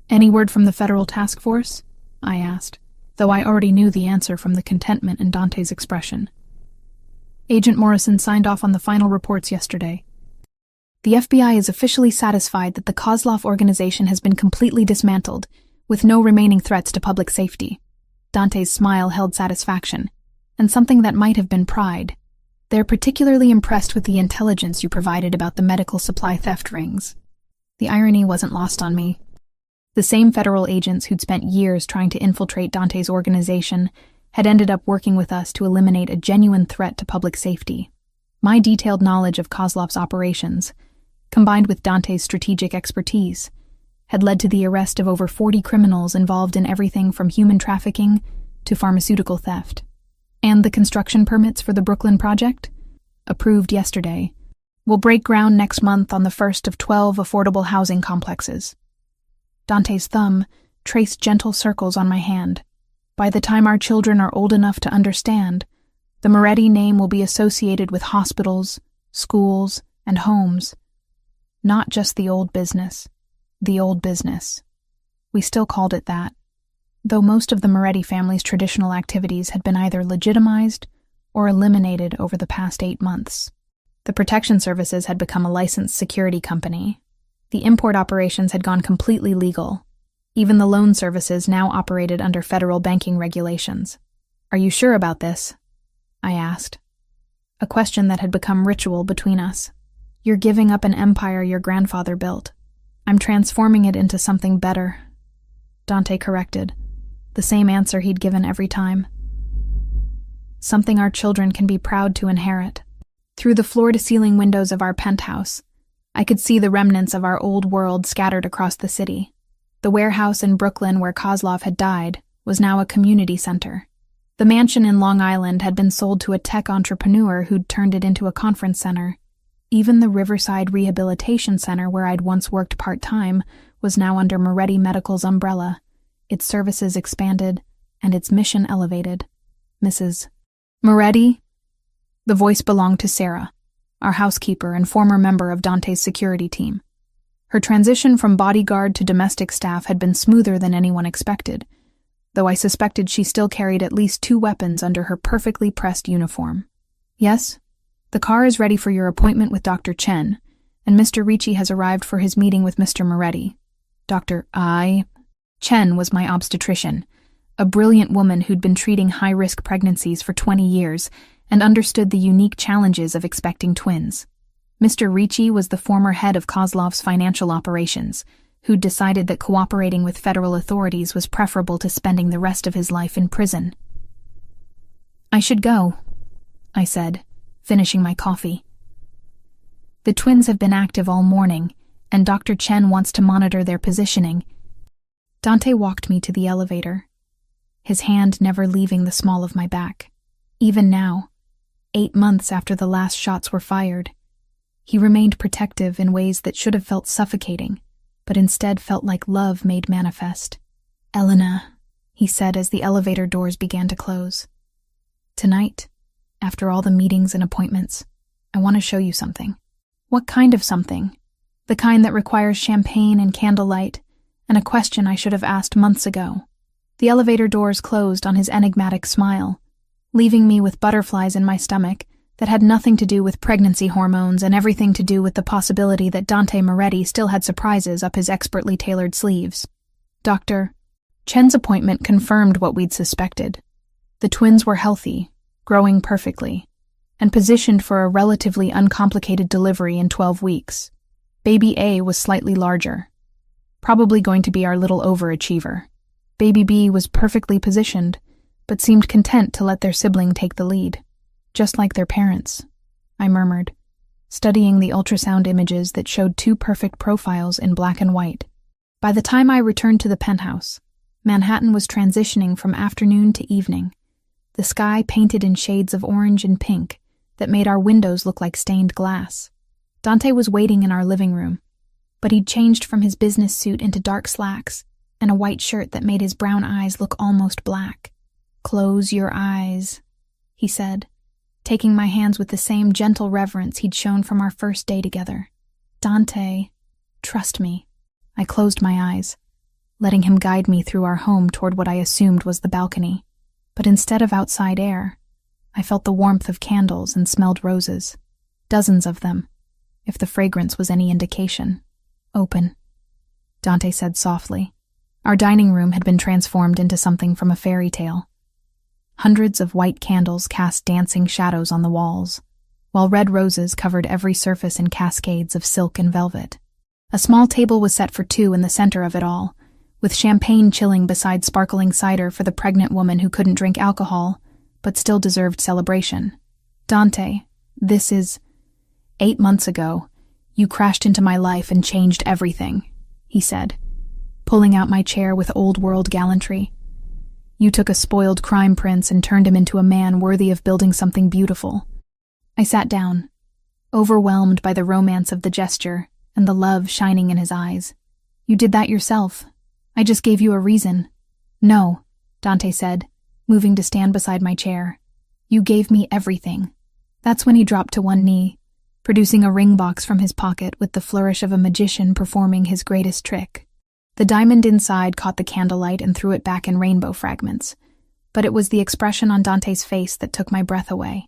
"Any word from the federal task force?" I asked, though I already knew the answer from the contentment in Dante's expression. Agent Morrison signed off on the final reports yesterday. The FBI is officially satisfied that the Kozlov organization has been completely dismantled, with no remaining threats to public safety. Dante's smile held satisfaction, and something that might have been pride. They're particularly impressed with the intelligence you provided about the medical supply theft rings. The irony wasn't lost on me. The same federal agents who'd spent years trying to infiltrate Dante's organization had ended up working with us to eliminate a genuine threat to public safety. My detailed knowledge of Kozlov's operations, combined with Dante's strategic expertise, had led to the arrest of over 40 criminals involved in everything from human trafficking to pharmaceutical theft. And the construction permits for the Brooklyn project? Approved yesterday. Will break ground next month on the first of 12 affordable housing complexes. Dante's thumb traced gentle circles on my hand. By the time our children are old enough to understand, the Moretti name will be associated with hospitals, schools, and homes. Not just the old business. The old business. We still called it that, though most of the Moretti family's traditional activities had been either legitimized or eliminated over the past 8 months. The protection services had become a licensed security company. The import operations had gone completely legal. Even the loan services now operated under federal banking regulations. "Are you sure about this?" I asked. A question that had become ritual between us. "You're giving up an empire your grandfather built. I'm transforming it into something better," Dante corrected, the same answer he'd given every time. "Something our children can be proud to inherit." Through the floor-to-ceiling windows of our penthouse, I could see the remnants of our old world scattered across the city. The warehouse in Brooklyn where Kozlov had died was now a community center. The mansion in Long Island had been sold to a tech entrepreneur who'd turned it into a conference center. Even the Riverside Rehabilitation Center where I'd once worked part-time was now under Moretti Medical's umbrella, its services expanded and its mission elevated. "Mrs. Moretti?" The voice belonged to Sarah, our housekeeper and former member of Dante's security team. Her transition from bodyguard to domestic staff had been smoother than anyone expected, though I suspected she still carried at least 2 weapons under her perfectly pressed uniform. "Yes? The car is ready for your appointment with Dr. Chen, and Mr. Ricci has arrived for his meeting with Mr. Moretti. Chen was my obstetrician, a brilliant woman who'd been treating high-risk pregnancies for 20 years and understood the unique challenges of expecting twins. Mr. Ricci was the former head of Kozlov's financial operations, who'd decided that cooperating with federal authorities was preferable to spending the rest of his life in prison. "I should go," I said, finishing my coffee. "The twins have been active all morning, and Dr. Chen wants to monitor their positioning." Dante walked me to the elevator, his hand never leaving the small of my back. Even now, 8 months after the last shots were fired, he remained protective in ways that should have felt suffocating, but instead felt like love made manifest. "Elena," he said as the elevator doors began to close. "Tonight, after all the meetings and appointments, I want to show you something." "What kind of something?" "The kind that requires champagne and candlelight, and a question I should have asked months ago." The elevator doors closed on his enigmatic smile, leaving me with butterflies in my stomach that had nothing to do with pregnancy hormones and everything to do with the possibility that Dante Moretti still had surprises up his expertly tailored sleeves. Dr. Chen's appointment confirmed what we'd suspected. The twins were healthy, growing perfectly, and positioned for a relatively uncomplicated delivery in 12 weeks. Baby A was slightly larger, probably going to be our little overachiever. Baby B was perfectly positioned, but seemed content to let their sibling take the lead. Just like their parents, I murmured, studying the ultrasound images that showed two perfect profiles in black and white. By the time I returned to the penthouse, Manhattan was transitioning from afternoon to evening, the sky painted in shades of orange and pink that made our windows look like stained glass. Dante was waiting in our living room, but he'd changed from his business suit into dark slacks and a white shirt that made his brown eyes look almost black. "Close your eyes," he said, taking my hands with the same gentle reverence he'd shown from our first day together. "Dante, trust me." I closed my eyes, letting him guide me through our home toward what I assumed was the balcony. But instead of outside air, I felt the warmth of candles and smelled roses. Dozens of them, if the fragrance was any indication. "Open," Dante said softly. Our dining room had been transformed into something from a fairy tale. Hundreds of white candles cast dancing shadows on the walls, while red roses covered every surface in cascades of silk and velvet. A small table was set for two in the center of it all, with champagne chilling beside sparkling cider for the pregnant woman who couldn't drink alcohol, but still deserved celebration. "Dante, this is... 8 months ago, you crashed into my life and changed everything," he said, pulling out my chair with old-world gallantry. "You took a spoiled crime prince and turned him into a man worthy of building something beautiful." I sat down, overwhelmed by the romance of the gesture and the love shining in his eyes. "You did that yourself. I just gave you a reason." "No," Dante said, moving to stand beside my chair. "You gave me everything." That's when he dropped to one knee, producing a ring box from his pocket with the flourish of a magician performing his greatest trick. The diamond inside caught the candlelight and threw it back in rainbow fragments, but it was the expression on Dante's face that took my breath away.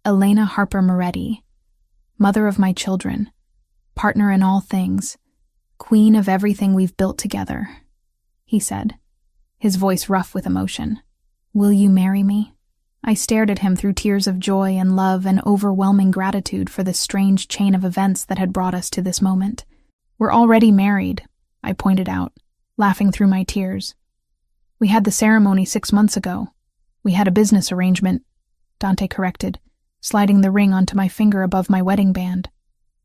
"Elena Harper Moretti, mother of my children, partner in all things, queen of everything we've built together," he said, his voice rough with emotion. "Will you marry me?" I stared at him through tears of joy and love and overwhelming gratitude for the strange chain of events that had brought us to this moment. "We're already married," I pointed out, laughing through my tears. "We had the ceremony 6 months ago. We had a business arrangement," Dante corrected, sliding the ring onto my finger above my wedding band.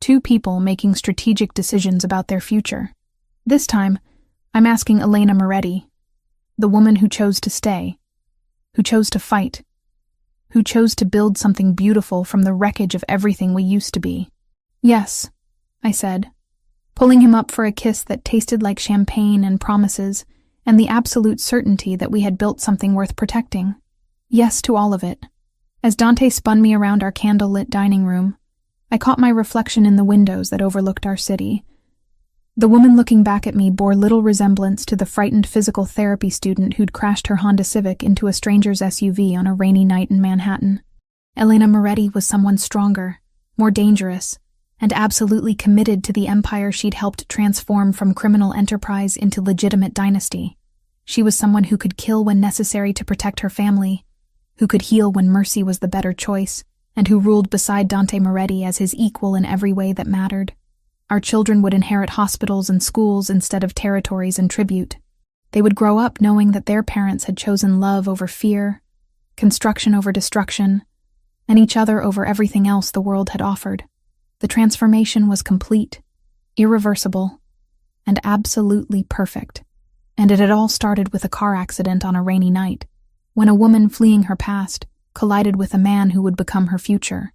"Two people making strategic decisions about their future. This time, I'm asking Elena Moretti, the woman who chose to stay, who chose to fight, who chose to build something beautiful from the wreckage of everything we used to be." "Yes," I said, pulling him up for a kiss that tasted like champagne and promises, and the absolute certainty that we had built something worth protecting. "Yes to all of it." As Dante spun me around our candle-lit dining room, I caught my reflection in the windows that overlooked our city. The woman looking back at me bore little resemblance to the frightened physical therapy student who'd crashed her Honda Civic into a stranger's SUV on a rainy night in Manhattan. Elena Moretti was someone stronger, more dangerous, and absolutely committed to the empire she'd helped transform from criminal enterprise into legitimate dynasty. She was someone who could kill when necessary to protect her family, who could heal when mercy was the better choice, and who ruled beside Dante Moretti as his equal in every way that mattered. Our children would inherit hospitals and schools instead of territories and tribute. They would grow up knowing that their parents had chosen love over fear, construction over destruction, and each other over everything else the world had offered. The transformation was complete, irreversible, and absolutely perfect. And it had all started with a car accident on a rainy night, when a woman fleeing her past collided with a man who would become her future.